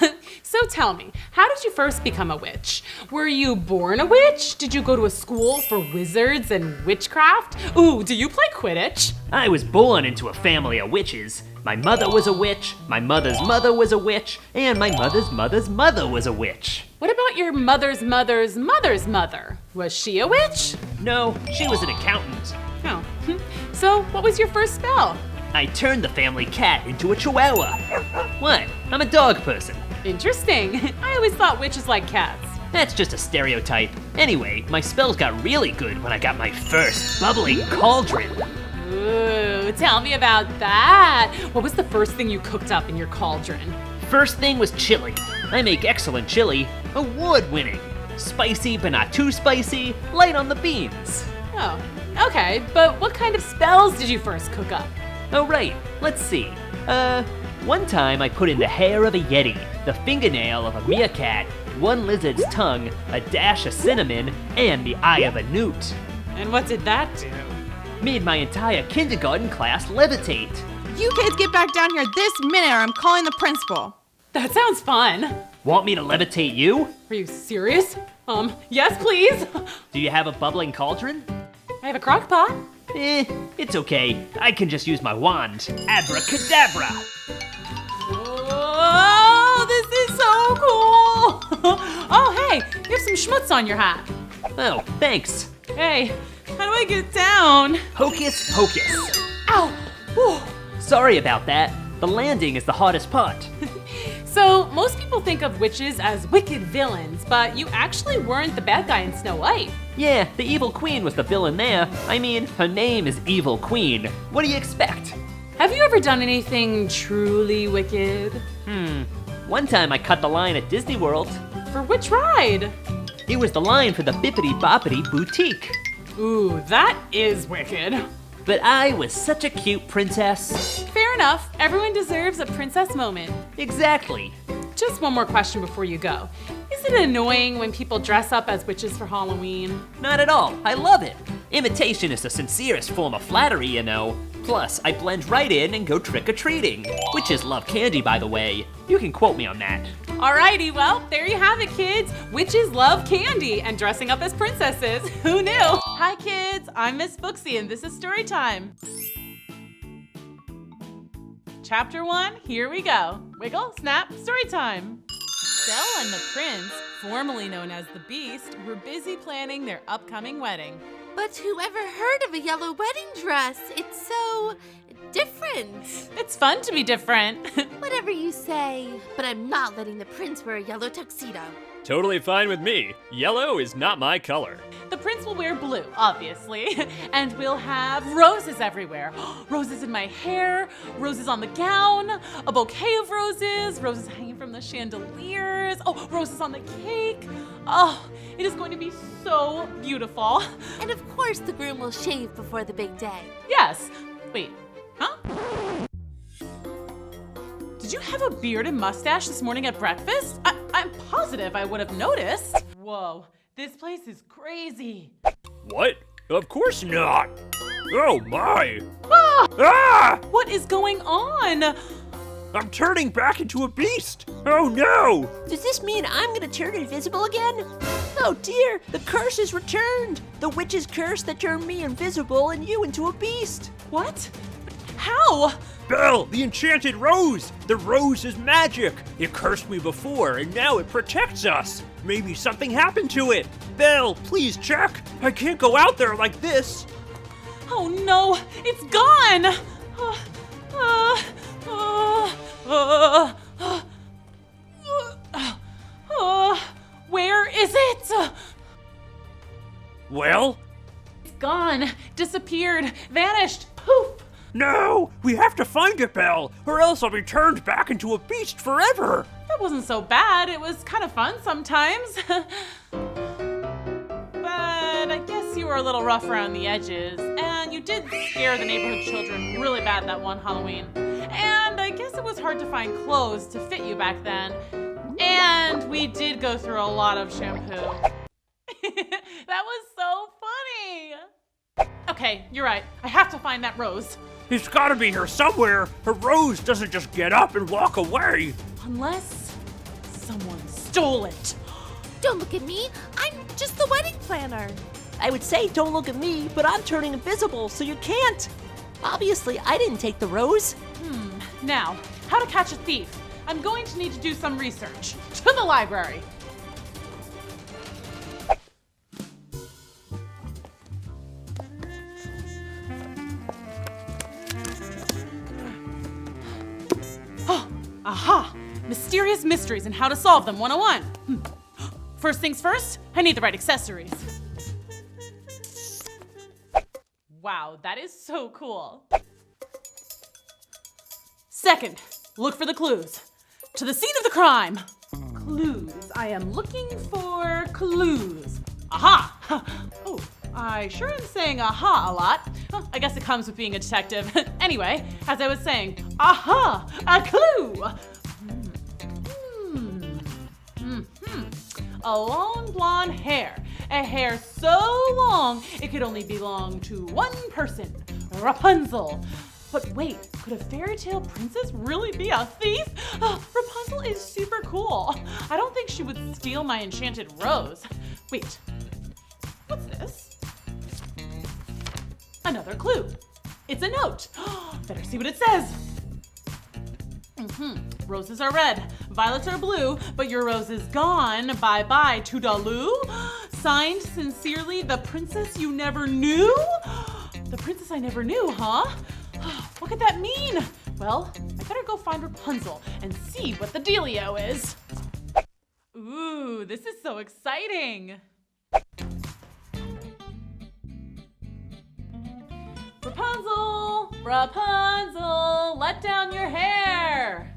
So tell me, how did you first become a witch? Were you born a witch? Did you go to a school for wizards and witchcraft? Ooh, do you play Quidditch? I was born into a family of witches. My mother was a witch, my mother's mother was a witch, and my mother's mother's mother was a witch. What about your mother's mother's mother's mother? Was she a witch? No, she was an accountant. Oh, so what was your first spell? I turned the family cat into a chihuahua. What? I'm a dog person. Interesting. I always thought witches like cats. That's just a stereotype. Anyway, my spells got really good when I got my first bubbling cauldron. Ooh, tell me about that. What was the first thing you cooked up in your cauldron? first thing was chili. I make excellent chili, award-winning. Spicy but not too spicy, light on the beans. Oh, okay, but what kind of spells did you first cook up? Oh right, let's see. One time I put in the hair of a yeti, the fingernail of a meerkat, one lizard's tongue, a dash of cinnamon, and the eye of a newt. And what did that do? Made my entire kindergarten class levitate. You kids get back down here this minute or I'm calling the principal. That sounds fun. Want me to levitate you? Are you serious? Yes, please. Do you have a bubbling cauldron? I have a crock pot. It's okay. I can just use my wand. Abracadabra! Oh, this is so cool. Oh, hey, you have some schmutz on your hat. Oh, thanks. Hey, how do I get down? Hocus pocus. Ow. Whew. Sorry about that. The landing is the hardest part. So, most people think of witches as wicked villains, but you actually weren't the bad guy in Snow White. Yeah, the evil queen was the villain there. I mean, her name is Evil Queen. What do you expect? Have you ever done anything truly wicked? One time I cut the line at Disney World. For which ride? It was the line for the Bippity Boppity Boutique. Ooh, that is wicked. But I was such a cute princess. Fair enough. Everyone deserves a princess moment. Exactly. Just one more question before you go. Is it annoying when people dress up as witches for Halloween? Not at all. I love it. Imitation is the sincerest form of flattery, you know. Plus, I blend right in and go trick-or-treating. Witches love candy, by the way. You can quote me on that. Alrighty, well, there you have it, kids. Witches love candy and dressing up as princesses. Who knew? Hi, kids. I'm Miss Booksy, and this is Storytime. Chapter 1, here we go. Wiggle, snap, storytime. Belle and the prince, formerly known as the Beast, were busy planning their upcoming wedding. But whoever heard of a yellow wedding dress? It's so different. It's fun to be different. Whatever you say. But I'm not letting the prince wear a yellow tuxedo. Totally fine with me. Yellow is not my color. The prince will wear blue, obviously, and we'll have roses everywhere. Roses in my hair, roses on the gown, a bouquet of roses, roses hanging from the chandeliers, oh, roses on the cake. Oh, it is going to be so beautiful. And of course the groom will shave before the big day. Yes. Wait, huh? Did you have a beard and mustache this morning at breakfast? I'm positive I would have noticed. Whoa, this place is crazy. What? Of course not. Oh my. Ah! Ah! What is going on? I'm turning back into a beast. Oh no. Does this mean I'm gonna turn invisible again? Oh dear, the curse is returned. The witch's curse that turned me invisible and you into a beast. What? How? Belle, the enchanted rose! The rose is magic! It cursed me before, and now it protects us! Maybe something happened to it! Belle, please check! I can't go out there like this! Oh no, it's gone! Where is it? Well? It's gone, disappeared, vanished, poof! No! We have to find it, Belle, or else I'll be turned back into a beast forever! That wasn't so bad. It was kind of fun sometimes. But I guess you were a little rough around the edges, and you did scare the neighborhood children really bad that one Halloween. And I guess it was hard to find clothes to fit you back then. And we did go through a lot of shampoo. That was so funny. Okay, you're right. I have to find that rose. It's gotta be here somewhere! A rose doesn't just get up and walk away! Unless someone stole it. Don't look at me. I'm just the wedding planner. I would say don't look at me, but I'm turning invisible, so you can't. Obviously, I didn't take the rose. Now, how to catch a thief. I'm going to need to do some research. To the library. Aha! Mysterious mysteries and how to solve them 101. First things first, I need the right accessories. Wow, that is so cool. Second, look for the clues. to the scene of the crime. Clues. I am looking for clues. Aha! Oh, I sure am saying aha a lot. Well, I guess it comes with being a detective. Anyway, as I was saying, aha! A clue! A long blonde hair. A hair so long it could only belong to one person, Rapunzel. But wait, could a fairy tale princess really be a thief? Rapunzel is super cool. I don't think she would steal my enchanted rose. Wait, what's this? Another clue. It's a note. Better see what it says. Roses are red, violets are blue, but your rose is gone. Bye-bye, toodaloo. Signed sincerely, the princess you never knew? The princess I never knew, huh? What could that mean? Well, I better go find Rapunzel and see what the dealio is. Ooh, this is so exciting. Rapunzel, Rapunzel, let down your hair.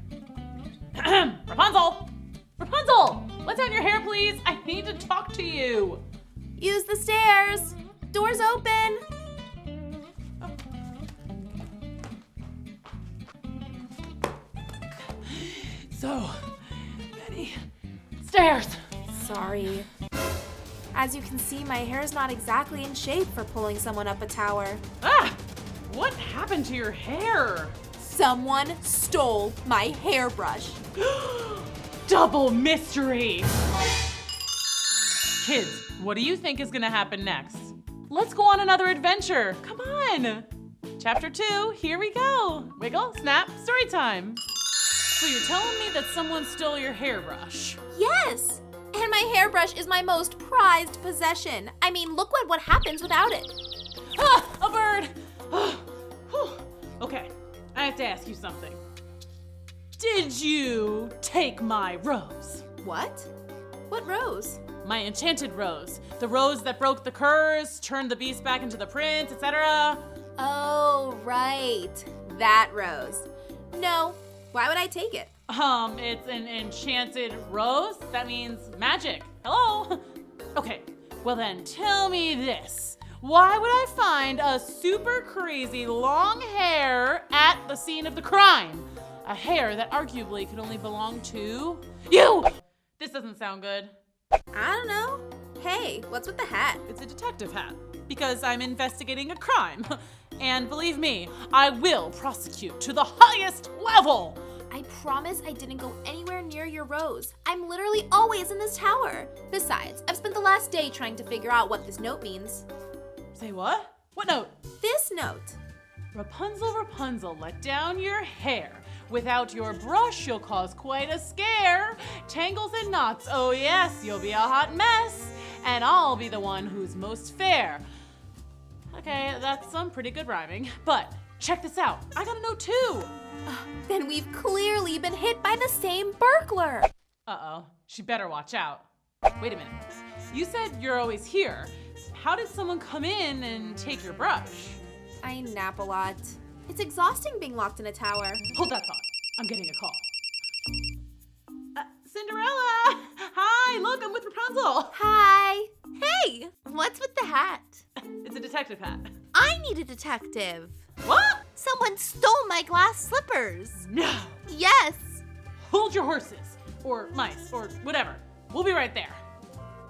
Rapunzel, Rapunzel, let down your hair, please. I need to talk to you. Use the stairs. Doors open. So many stairs. Sorry. As you can see, my hair is not exactly in shape for pulling someone up a tower. Ah! What happened to your hair? Someone stole my hairbrush. Double mystery! Kids, what do you think is gonna happen next? Let's go on another adventure. Come on. Chapter 2, here we go. Wiggle, snap, story time. So you're telling me that someone stole your hairbrush? Yes! And my hairbrush is my most prized possession. I mean, look what happens without it. Ah, a bird! Okay, I have to ask you something. Did you take my rose? What? What rose? My enchanted rose. The rose that broke the curse, turned the beast back into the prince, etc. Oh, right. That rose. No. Why would I take it? It's an enchanted rose. That means magic. Hello? Okay, well then tell me this. Why would I find a super crazy long hair at the scene of the crime? A hair that arguably could only belong to you! This doesn't sound good. I don't know. Hey, what's with the hat? It's a detective hat because I'm investigating a crime. And believe me, I will prosecute to the highest level. I promise I didn't go anywhere near your rose. I'm literally always in this tower. Besides, I've spent the last day trying to figure out what this note means. Say what? What note? This note. Rapunzel, Rapunzel, let down your hair. Without your brush, you'll cause quite a scare. Tangles and knots, oh yes, you'll be a hot mess. And I'll be the one who's most fair. Okay, that's some pretty good rhyming. But check this out. I got a note too. Then we've clearly been hit by the same burglar. Uh-oh, she better watch out. Wait a minute. You said you're always here. How did someone come in and take your brush? I nap a lot. It's exhausting being locked in a tower. Hold that thought. I'm getting a call. Cinderella! Hi, look, I'm with Rapunzel. Hi. Hey, what's with the hat? It's a detective hat. I need a detective. What? Someone stole my glass slippers. No. Yes. Hold your horses, or mice, or whatever. We'll be right there.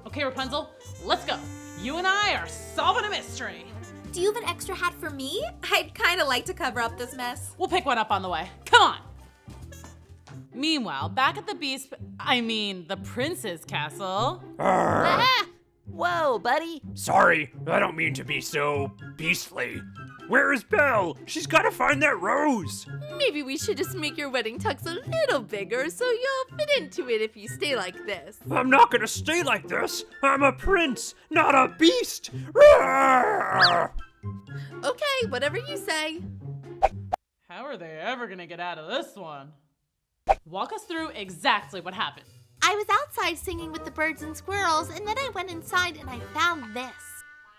Okay, Rapunzel, let's go. You and I are solving a mystery. Do you have an extra hat for me? I'd kind of like to cover up this mess. We'll pick one up on the way. Come on. Meanwhile, back at the the prince's castle. Whoa, buddy. Sorry, I don't mean to be so beastly. Where is Belle? She's gotta find that rose. Maybe we should just make your wedding tux a little bigger so you'll fit into it if you stay like this. I'm not gonna stay like this. I'm a prince, not a beast. Roar! Okay, whatever you say. How are they ever gonna get out of this one? Walk us through exactly what happened. I was outside singing with the birds and squirrels, and then I went inside and I found this.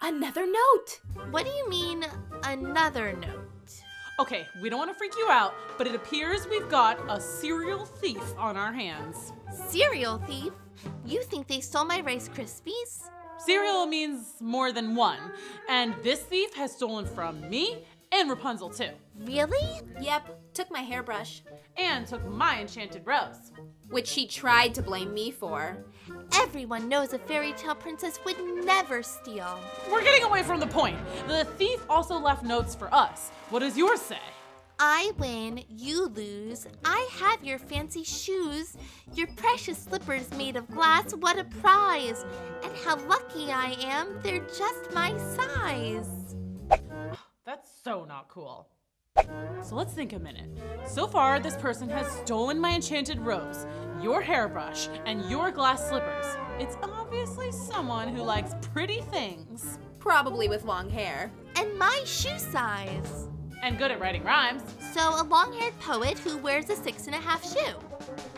Another note. What do you mean, another note? Okay, we don't want to freak you out, but it appears we've got a serial thief on our hands. Cereal thief? You think they stole my Rice Krispies? Cereal means more than one, and this thief has stolen from me and Rapunzel too. Really? Yep, took my hairbrush. And took my enchanted rose. Which she tried to blame me for. Everyone knows a fairy tale princess would never steal. We're getting away from the point. The thief also left notes for us. What does yours say? I win, you lose. I have your fancy shoes, your precious slippers made of glass, what a prize. And how lucky I am, they're just my size. That's so not cool. So let's think a minute. So far, this person has stolen my enchanted rose, your hairbrush, and your glass slippers. It's obviously someone who likes pretty things. Probably with long hair. And my shoe size. And good at writing rhymes. So a long-haired poet who wears a 6.5 shoe.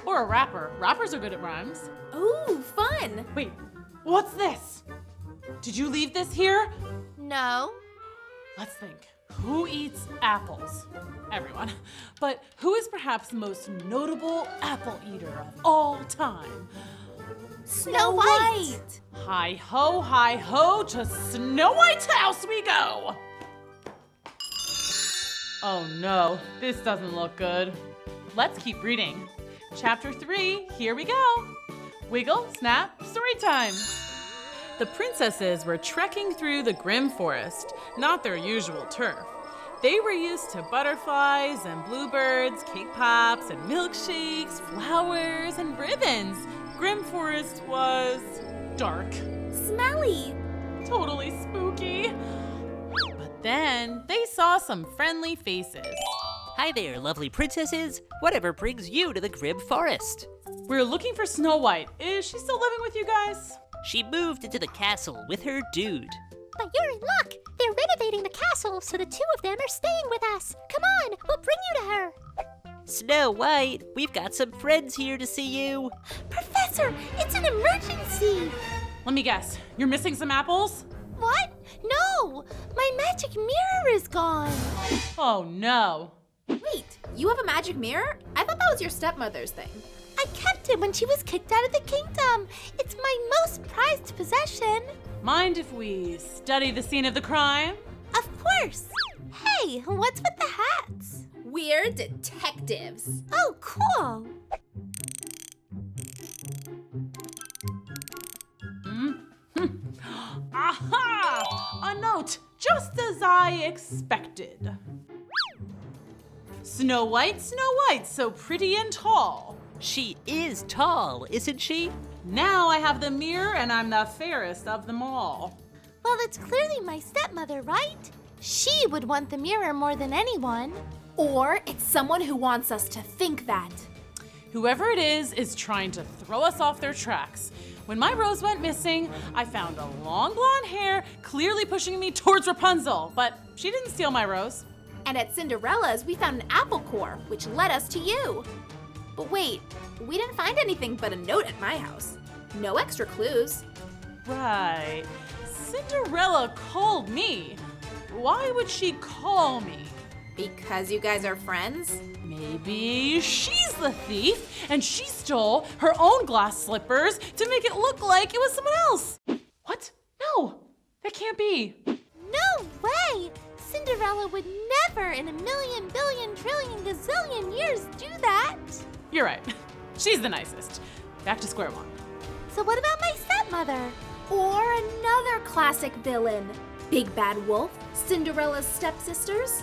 Or a rapper. Rappers are good at rhymes. Ooh, fun. Wait, what's this? Did you leave this here? No. Let's think. Who eats apples? Everyone. But who is perhaps the most notable apple eater of all time? Snow White. Hi ho, to Snow White's house we go! Oh no, this doesn't look good. Let's keep reading. Chapter 3, here we go. Wiggle, snap, story time. The princesses were trekking through the grim forest, not their usual turf. They were used to butterflies and bluebirds, cake pops and milkshakes, flowers and ribbons. Grim forest was dark. Smelly. Totally spooky. But then they saw some friendly faces. Hi there, lovely princesses. Whatever brings you to the grim forest? We're looking for Snow White. Is she still living with you guys? She moved into the castle with her dude. But you're in luck. They're renovating the castle, so the two of them are staying with us. Come on, we'll bring you to her. Snow White, we've got some friends here to see you. Professor, it's an emergency. Let me guess. You're missing some apples? What? No, my magic mirror is gone. Oh no. Wait, you have a magic mirror? I thought that was your stepmother's thing. I kept it when she was kicked out of the kingdom. It's my most prized possession. Mind if we study the scene of the crime? Of course. Hey, what's with the hats? We're detectives. Oh, cool. Aha! A note, just as I expected. Snow White, so pretty and tall. She is tall, isn't she? Now I have the mirror and I'm the fairest of them all. Well, it's clearly my stepmother, right? She would want the mirror more than anyone. Or it's someone who wants us to think that. Whoever it is trying to throw us off their tracks. When my rose went missing, I found a long blonde hair clearly pushing me towards Rapunzel, but she didn't steal my rose. And at Cinderella's, we found an apple core, which led us to you. But wait, we didn't find anything but a note at my house. No extra clues. Right. Cinderella called me. Why would she call me? Because you guys are friends? Maybe she's the thief and she stole her own glass slippers to make it look like it was someone else. What? No, that can't be. No way! Cinderella would never in a million, billion, trillion, gazillion years do that. You're right. She's the nicest. Back to square one. So what about my stepmother? Or another classic villain. Big Bad Wolf, Cinderella's stepsisters?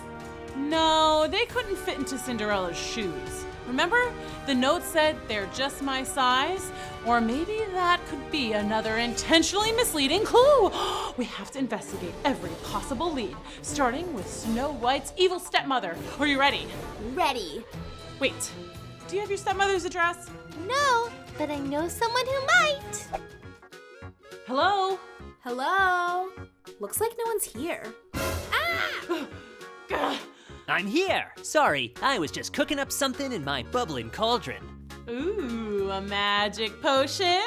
No, they couldn't fit into Cinderella's shoes. Remember? The note said they're just my size? Or maybe that could be another intentionally misleading clue. We have to investigate every possible lead, starting with Snow White's evil stepmother. Are you ready? Ready. Wait, do you have your stepmother's address? No, but I know someone who might. Hello? Hello? Looks like no one's here. Ah! I'm here. Sorry, I was just cooking up something in my bubbling cauldron. Ooh, a magic potion?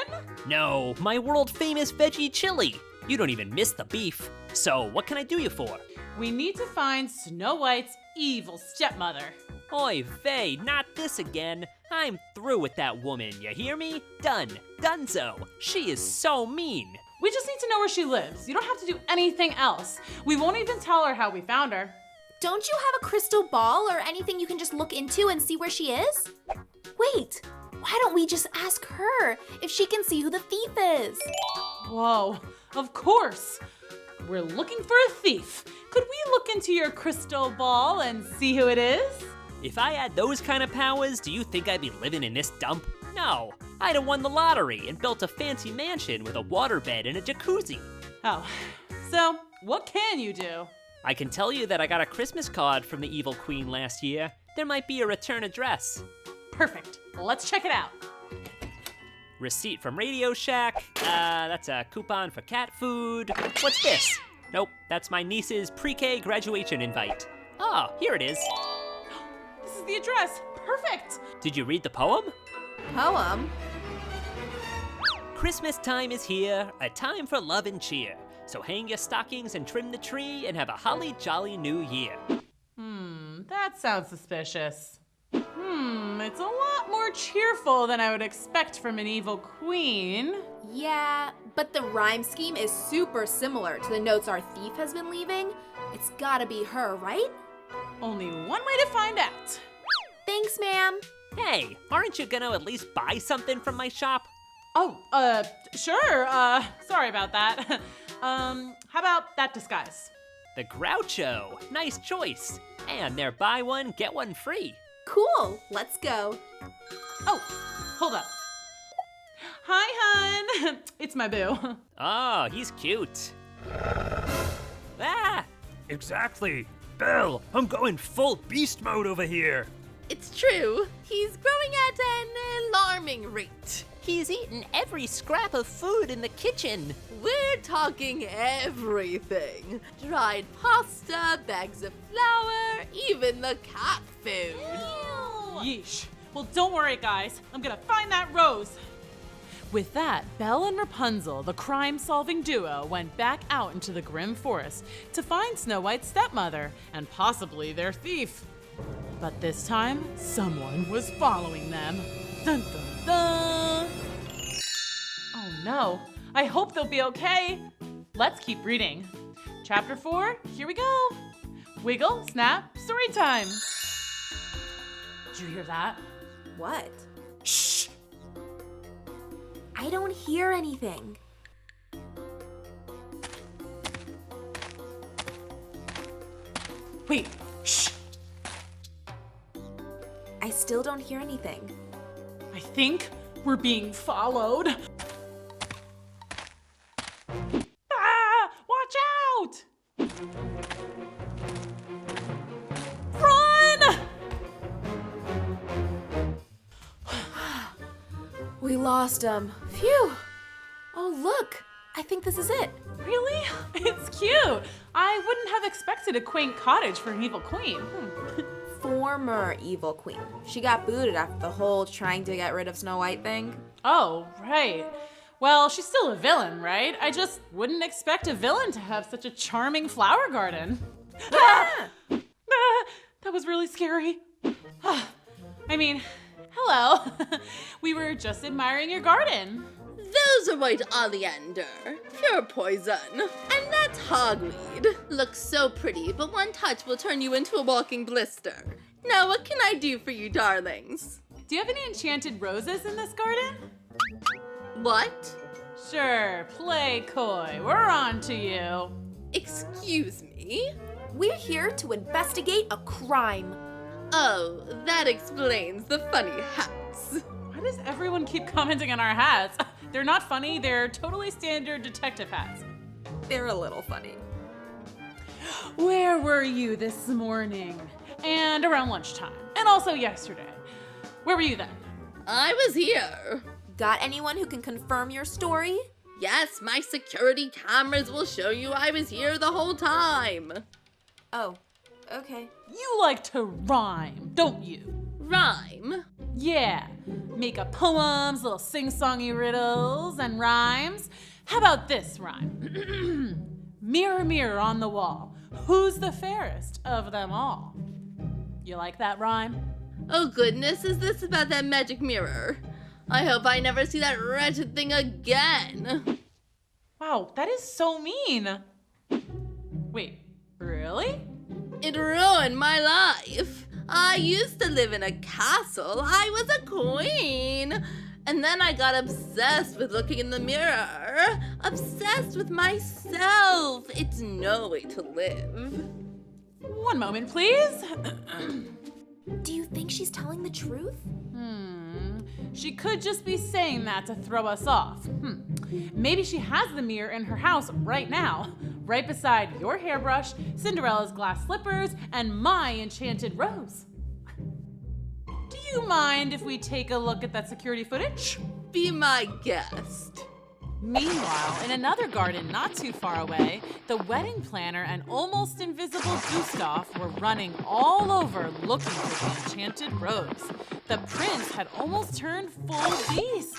No, my world famous veggie chili. You don't even miss the beef. So what can I do you for? We need to find Snow White's evil stepmother. Oy vey, not this again. I'm through with that woman, you hear me? Done. Dunzo. She is so mean. We just need to know where she lives. You don't have to do anything else. We won't even tell her how we found her. Don't you have a crystal ball or anything you can just look into and see where she is? Wait, why don't we just ask her if she can see who the thief is? Whoa, of course. We're looking for a thief. Could we look into your crystal ball and see who it is? If I had those kind of powers, do you think I'd be living in this dump? No, I'd have won the lottery and built a fancy mansion with a waterbed and a jacuzzi. Oh, so what can you do? I can tell you that I got a Christmas card from the evil queen last year. There might be a return address. Perfect. Let's check it out. Receipt from Radio Shack. That's a coupon for cat food. What's this? Nope, that's my niece's pre-K graduation invite. Oh, here it is. This is the address. Perfect. Did you read the poem? Poem? Christmas time is here, a time for love and cheer. So hang your stockings and trim the tree and have a holly jolly new year. That sounds suspicious. It's a lot more cheerful than I would expect from an evil queen. Yeah, but the rhyme scheme is super similar to the notes our thief has been leaving. It's gotta be her, right? Only one way to find out. Thanks, ma'am. Hey, aren't you gonna at least buy something from my shop? Oh, sure. Sorry about that. How about that disguise? The Groucho. Nice choice. And they're buy one, get one free. Cool, let's go. Oh, hold up. Hi, hun. It's my boo. Oh, he's cute. Ah! Exactly. Belle, I'm going full beast mode over here. It's true. He's growing at an alarming rate. He's eaten every scrap of food in the kitchen. We're talking everything. Dried pasta, bags of flour, even the cat food. Yeesh. Well, don't worry, guys. I'm gonna find that rose. With that, Belle and Rapunzel, the crime-solving duo, went back out into the grim forest to find Snow White's stepmother and possibly their thief. But this time, someone was following them. Dun dun dun! Oh no, I hope they'll be okay. Let's keep reading. Chapter 4, here we go. Wiggle, snap, story time. Did you hear that? What? Shh! I don't hear anything. Wait, shh! I still don't hear anything. I think we're being followed. Ah! Watch out! Run! We lost him. Phew. Oh, look. I think this is it. Really? It's cute. I wouldn't have expected a quaint cottage for an evil queen. Former evil queen. She got booted after the whole trying to get rid of Snow White thing. Oh, right. Well, she's still a villain, right? I just wouldn't expect a villain to have such a charming flower garden. That was really scary. I mean, hello. We were just admiring your garden. Those are white oleander, pure poison. And that's hogweed. Looks so pretty, but one touch will turn you into a walking blister. Now what can I do for you, darlings? Do you have any enchanted roses in this garden? What? Sure, play coy. We're on to you. Excuse me? We're here to investigate a crime. Oh, that explains the funny hats. Why does everyone keep commenting on our hats? They're not funny, they're totally standard detective hats. They're a little funny. Where were you this morning? And around lunchtime. And also yesterday. Where were you then? I was here. Got anyone who can confirm your story? Yes, my security cameras will show you I was here the whole time. Oh, okay. You like to rhyme, don't you? Rhyme? Yeah, make up poems, little sing-songy riddles and rhymes. How about this rhyme? Mirror, mirror on the wall, who's the fairest of them all? You like that rhyme? Oh goodness, is this about that magic mirror? I hope I never see that wretched thing again. Wow, that is so mean. Wait, really? It ruined my life. I used to live in a castle. I was a queen. And then I got obsessed with looking in the mirror. Obsessed with myself. It's no way to live. One moment, please. Do you think she's telling the truth? She could just be saying that to throw us off. Maybe she has the mirror in her house right now, right beside your hairbrush, Cinderella's glass slippers, and my enchanted rose. Do you mind if we take a look at that security footage? Be my guest. Meanwhile, in another garden not too far away, the wedding planner and almost invisible Gustav were running all over looking for the enchanted rose. The prince had almost turned full beast.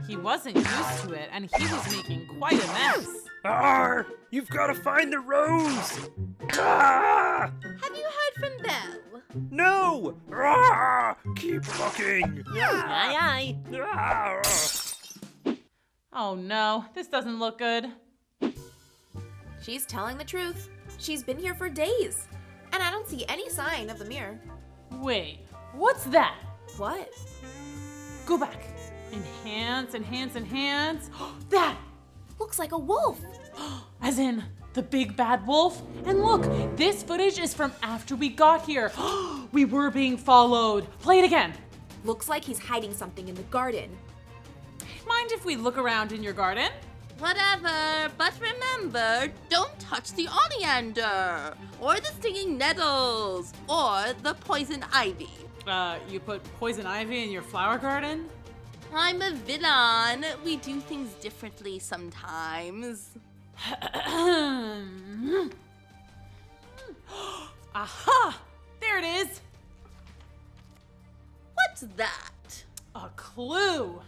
He wasn't used to it, and he was making quite a mess. Arr! You've got to find the rose! Ah! Have you heard from Belle? No! Ah! Keep looking! Aye, aye. Ah! Oh no, this doesn't look good. She's telling the truth. She's been here for days, and I don't see any sign of the mirror. Wait, what's that? What? Go back. Enhance, enhance, enhance. That! Looks like a wolf. As in, the big bad wolf? And look, this footage is from after we got here. We were being followed. Play it again. Looks like he's hiding something in the garden. Mind if we look around in your garden? Whatever, but remember, don't touch the oleander, or the stinging nettles, or the poison ivy. You put poison ivy in your flower garden? I'm a villain. We do things differently sometimes. Aha! There it is! What's that? A clue!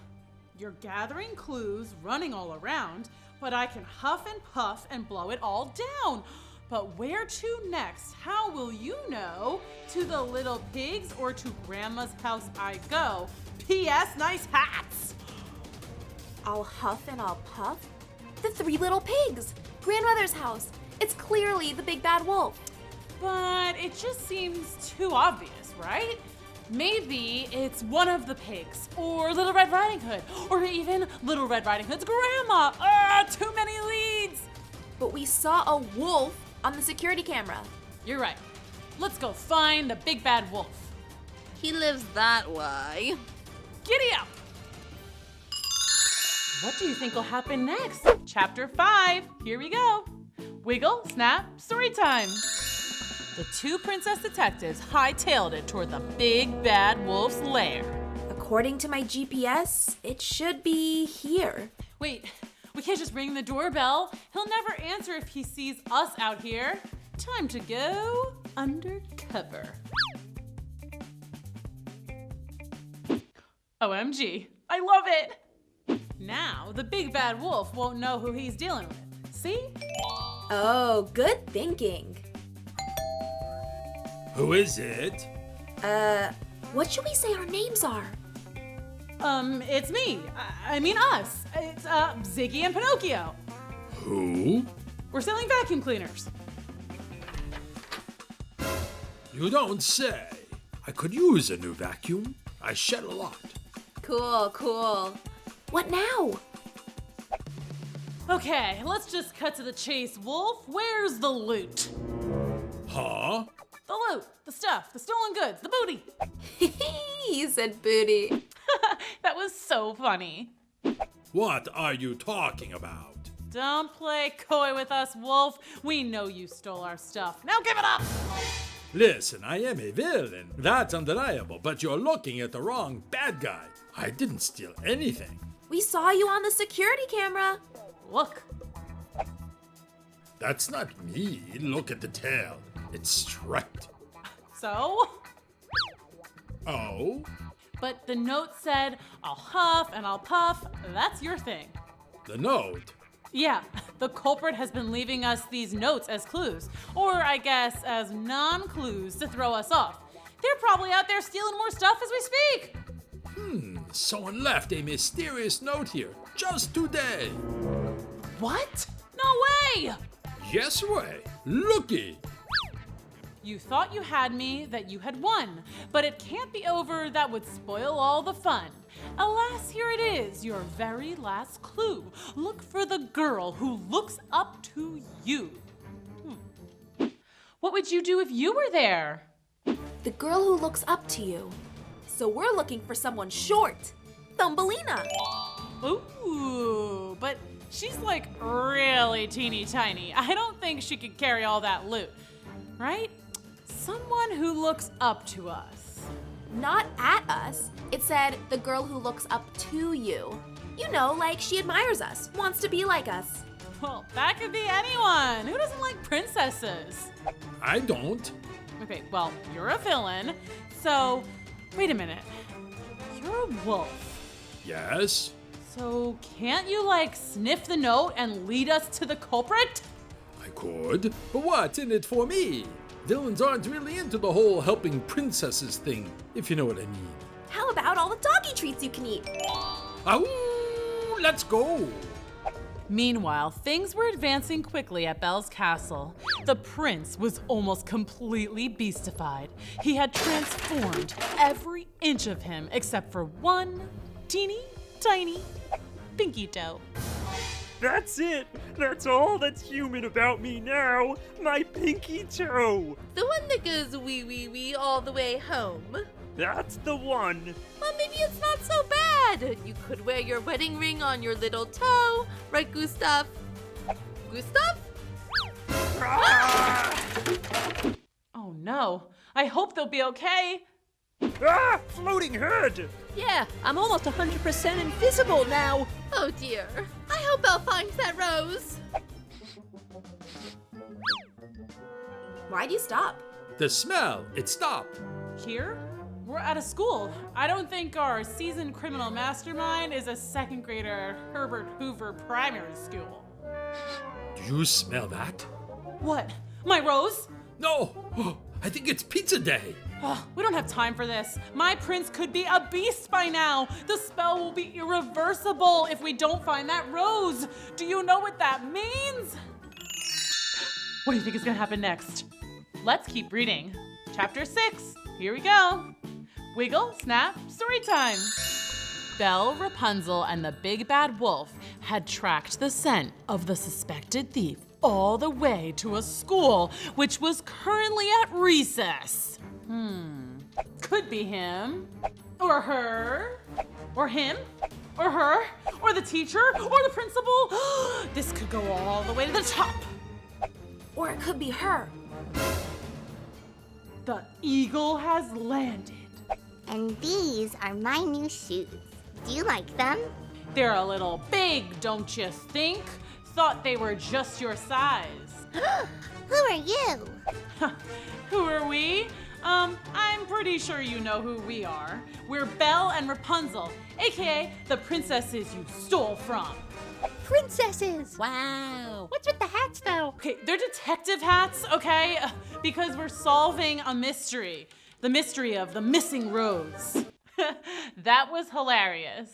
You're gathering clues, running all around, but I can huff and puff and blow it all down. But where to next? How will you know? To the little pigs or to Grandma's house I go? P.S. Nice hats! I'll huff and I'll puff. The three little pigs! Grandmother's house! It's clearly the big bad wolf. But it just seems too obvious, right? Maybe it's one of the pigs, or Little Red Riding Hood, or even Little Red Riding Hood's grandma. Too many leads! But we saw a wolf on the security camera. You're right. Let's go find the big bad wolf. He lives that way. Giddy up! What do you think will happen next? Chapter 5, here we go. Wiggle, snap, story time. The two princess detectives hightailed it toward the big bad wolf's lair. According to my GPS, it should be here. Wait, we can't just ring the doorbell. He'll never answer if he sees us out here. Time to go undercover. OMG, I love it! Now, the big bad wolf won't know who he's dealing with. See? Oh, good thinking. Who is it? What should we say our names are? It's me. I mean us. It's, Ziggy and Pinocchio. Who? We're selling vacuum cleaners. You don't say. I could use a new vacuum. I shed a lot. Cool, cool. What now? Okay, let's just cut to the chase, Wolf. Where's the loot? Huh? The loot, the stuff, the stolen goods, the booty. You said booty. That was so funny. What are you talking about? Don't play coy with us, Wolf. We know you stole our stuff. Now give it up! Listen, I am a villain. That's undeniable, but you're looking at the wrong bad guy. I didn't steal anything. We saw you on the security camera. Look. That's not me. Look at the tail. It's striped. So? Oh? But the note said, I'll huff and I'll puff. That's your thing. The note? Yeah, the culprit has been leaving us these notes as clues, or I guess as non-clues to throw us off. They're probably out there stealing more stuff as we speak. Someone left a mysterious note here just today. What? No way! Yes way. Looky. You thought you had me, that you had won, but it can't be over, that would spoil all the fun. Alas, here it is, your very last clue. Look for the girl who looks up to you. What would you do if you were there? The girl who looks up to you. So we're looking for someone short. Thumbelina. Ooh, but she's like really teeny tiny. I don't think she could carry all that loot, right? Someone who looks up to us. Not at us. It said the girl who looks up to you. You know, like she admires us, wants to be like us. Well, that could be anyone. Who doesn't like princesses? I don't. Okay, well, you're a villain. So, wait a minute. You're a wolf. Yes? So, can't you, like, sniff the note and lead us to the culprit? I could, but what's in it for me? Villains aren't really into the whole helping princesses thing, if you know what I mean. How about all the doggy treats you can eat? Ow! Let's go! Meanwhile, things were advancing quickly at Belle's castle. The prince was almost completely beastified. He had transformed every inch of him except for one teeny tiny pinky toe. That's it! That's all that's human about me now! My pinky toe! The one that goes wee wee wee all the way home. That's the one! Well, maybe it's not so bad. You could wear your wedding ring on your little toe, right, Gustav? Gustav? Oh no, I hope they'll be okay. Ah! Floating head! Yeah, I'm almost 100% invisible now. Oh dear. I hope Belle finds that rose. Why'd you stop? The smell, it stopped. Here? We're at a school. I don't think our seasoned criminal mastermind is a second grader at Herbert Hoover Primary School. Do you smell that? What? My rose? No! I think it's pizza day. Oh, we don't have time for this. My prince could be a beast by now. The spell will be irreversible if we don't find that rose. Do you know what that means? What do you think is gonna happen next? Let's keep reading. Chapter 6, here we go. Wiggle, snap, story time. Belle, Rapunzel, and the big bad wolf had tracked the scent of the suspected thief all the way to a school which was currently at recess. Could be him, or her, or him, or her, or the teacher, or the principal. This could go all the way to the top. Or it could be her. The eagle has landed. And these are my new shoes. Do you like them? They're a little big, don't you think? Thought they were just your size. Who are you? Who are we? I'm pretty sure you know who we are. We're Belle and Rapunzel, aka the princesses you stole from. Princesses! Wow. What's with the hats, though? Okay, they're detective hats, okay? Because we're solving a mystery. The mystery of the missing rose. That was hilarious.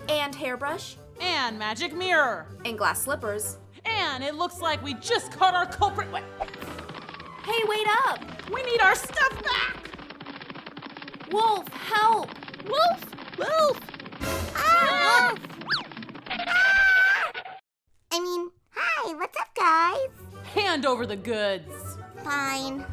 And hairbrush. And magic mirror. And glass slippers. And it looks like we just caught our culprit. Wait. Hey, wait up! We need our stuff back! Wolf, help! Wolf! Wolf! Ah, wolf! I mean, hi, what's up, guys? Hand over the goods. Fine.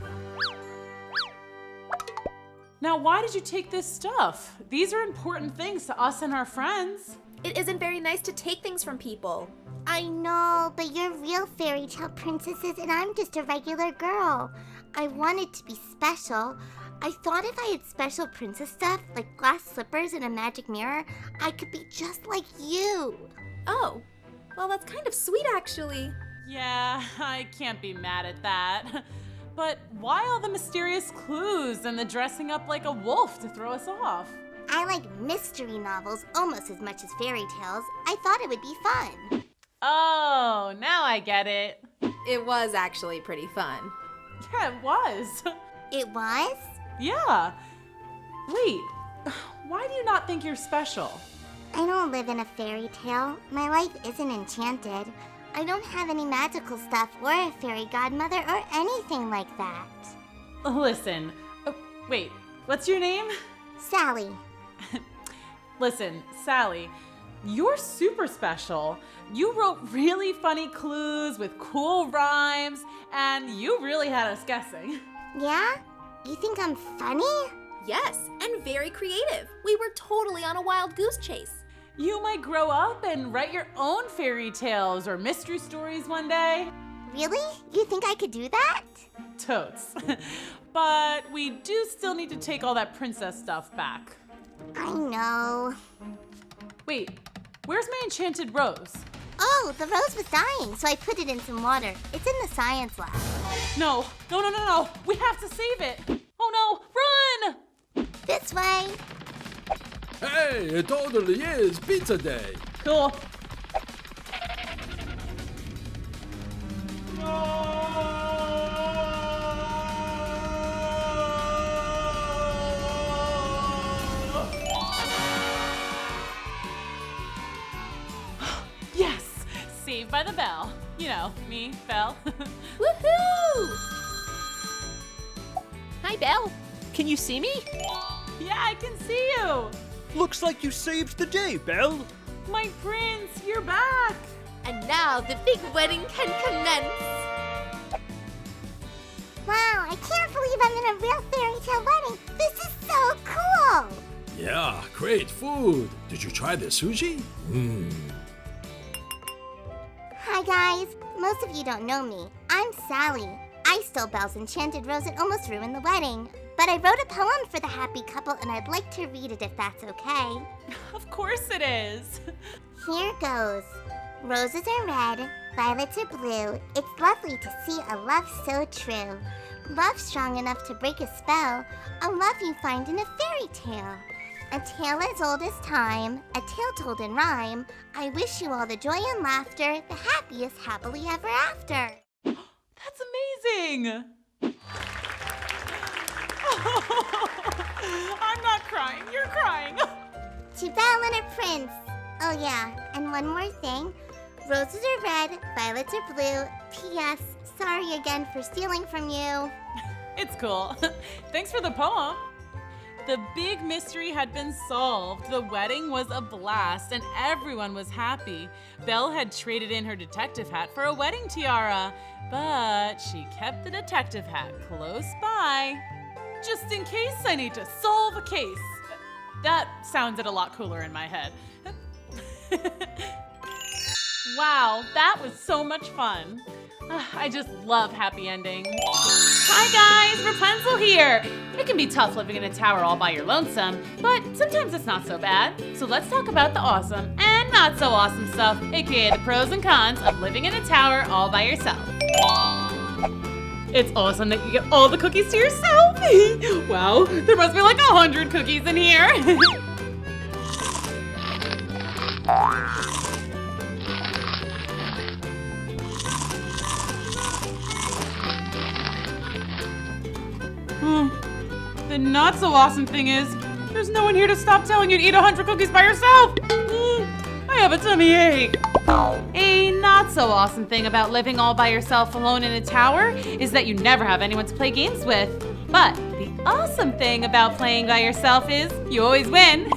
Now, why did you take this stuff? These are important things to us and our friends. It isn't very nice to take things from people. I know, but you're real fairy tale princesses and I'm just a regular girl. I wanted to be special. I thought if I had special princess stuff, like glass slippers and a magic mirror, I could be just like you. Oh, well, that's kind of sweet, actually. Yeah, I can't be mad at that. But why all the mysterious clues and the dressing up like a wolf to throw us off? I like mystery novels almost as much as fairy tales. I thought it would be fun. Oh, now I get it. It was actually pretty fun. Yeah, it was. It was? Yeah. Wait, why do you not think you're special? I don't live in a fairy tale. My life isn't enchanted. I don't have any magical stuff or a fairy godmother or anything like that. Listen, wait, what's your name? Sally. Listen, Sally, you're super special. You wrote really funny clues with cool rhymes, and you really had us guessing. Yeah? You think I'm funny? Yes, and very creative. We were totally on a wild goose chase. You might grow up and write your own fairy tales or mystery stories one day. Really? You think I could do that? Totes. But we do still need to take all that princess stuff back. I know. Wait, where's my enchanted rose? Oh, the rose was dying, so I put it in some water. It's in the science lab. No. We have to save it. Oh no, run! This way. Hey, it totally is pizza day. Cool. Yes! Saved by the Belle. You know, me, Belle. Woohoo! Hi, Belle. Can you see me? Yeah, I can see you. Looks like you saved the day, Belle. My prince, you're back. And now the big wedding can commence. Wow, I can't believe I'm in a real fairy tale wedding. This is so cool. Yeah, great food. Did you try the sushi? Hi guys. Most of you don't know me. I'm Sally. I stole Belle's enchanted rose and almost ruined the wedding. But I wrote a poem for the happy couple and I'd like to read it if that's okay. Of course it is. Here goes. Roses are red, violets are blue. It's lovely to see a love so true. Love strong enough to break a spell. A love you find in a fairy tale. A tale as old as time, a tale told in rhyme. I wish you all the joy and laughter, the happiest happily ever after. That's amazing. I'm not crying, you're crying. To Belle and her prince. Oh yeah, and one more thing. Roses are red, violets are blue. P.S. Sorry again for stealing from you. It's cool. Thanks for the poem. The big mystery had been solved. The wedding was a blast and everyone was happy. Belle had traded in her detective hat for a wedding tiara, but she kept the detective hat close by. Just in case I need to solve a case. That sounded a lot cooler in my head. Wow, that was so much fun. I just love happy endings. Hi guys, Rapunzel here. It can be tough living in a tower all by your lonesome, but sometimes it's not so bad. So let's talk about the awesome and not so awesome stuff, aka the pros and cons of living in a tower all by yourself. It's awesome that you get all the cookies to yourself. Wow, there must be like 100 cookies in here. The not so awesome thing is, there's no one here to stop telling you to eat 100 cookies by yourself. I have a tummy ache. A not so awesome thing about living all by yourself alone in a tower is that you never have anyone to play games with. But the awesome thing about playing by yourself is you always win.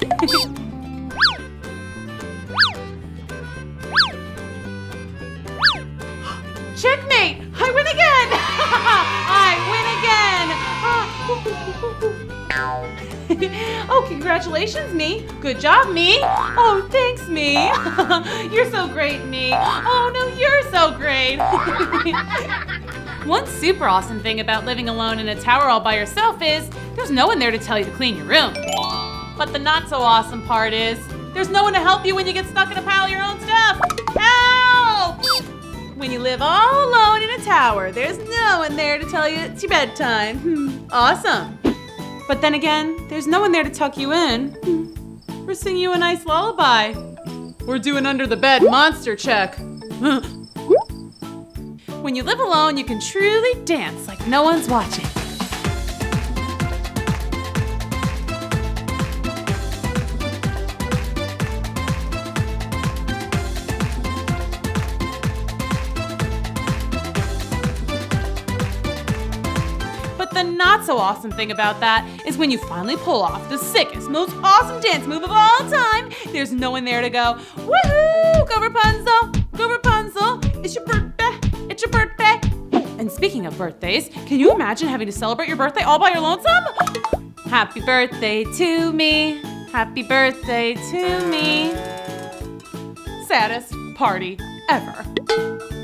Checkmate! I win again! I win again! Oh, congratulations, me. Good job, me. Oh, thanks, me. You're so great, me. Oh, no, you're so great. One super awesome thing about living alone in a tower all by yourself is there's no one there to tell you to clean your room. But the not so awesome part is there's no one to help you when you get stuck in a pile of your own stuff. Help! When you live all alone in a tower, there's no one there to tell you it's your bedtime. Awesome. But then again, there's no one there to tuck you in. Or sing you a nice lullaby. Or do an under the bed monster check. When you live alone, you can truly dance like no one's watching. But the not so awesome thing about that is when you finally pull off the sickest, most awesome dance move of all time, there's no one there to go, woohoo, go Rapunzel, go Rapunzel, it's your birthday, it's your birthday. And speaking of birthdays, can you imagine having to celebrate your birthday all by your lonesome? Happy birthday to me, happy birthday to me. Saddest party ever.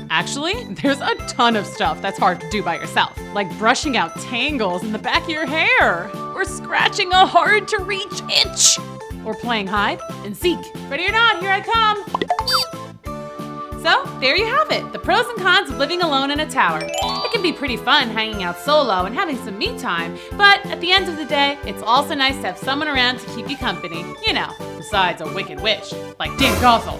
Actually, there's a ton of stuff that's hard to do by yourself, like brushing out tangles in the back of your hair, or scratching a hard-to-reach itch, or playing hide and seek. Ready or not, here I come. So, there you have it, the pros and cons of living alone in a tower. It can be pretty fun hanging out solo and having some me time, but at the end of the day, it's also nice to have someone around to keep you company, you know, besides a wicked witch, like Dan Gothel.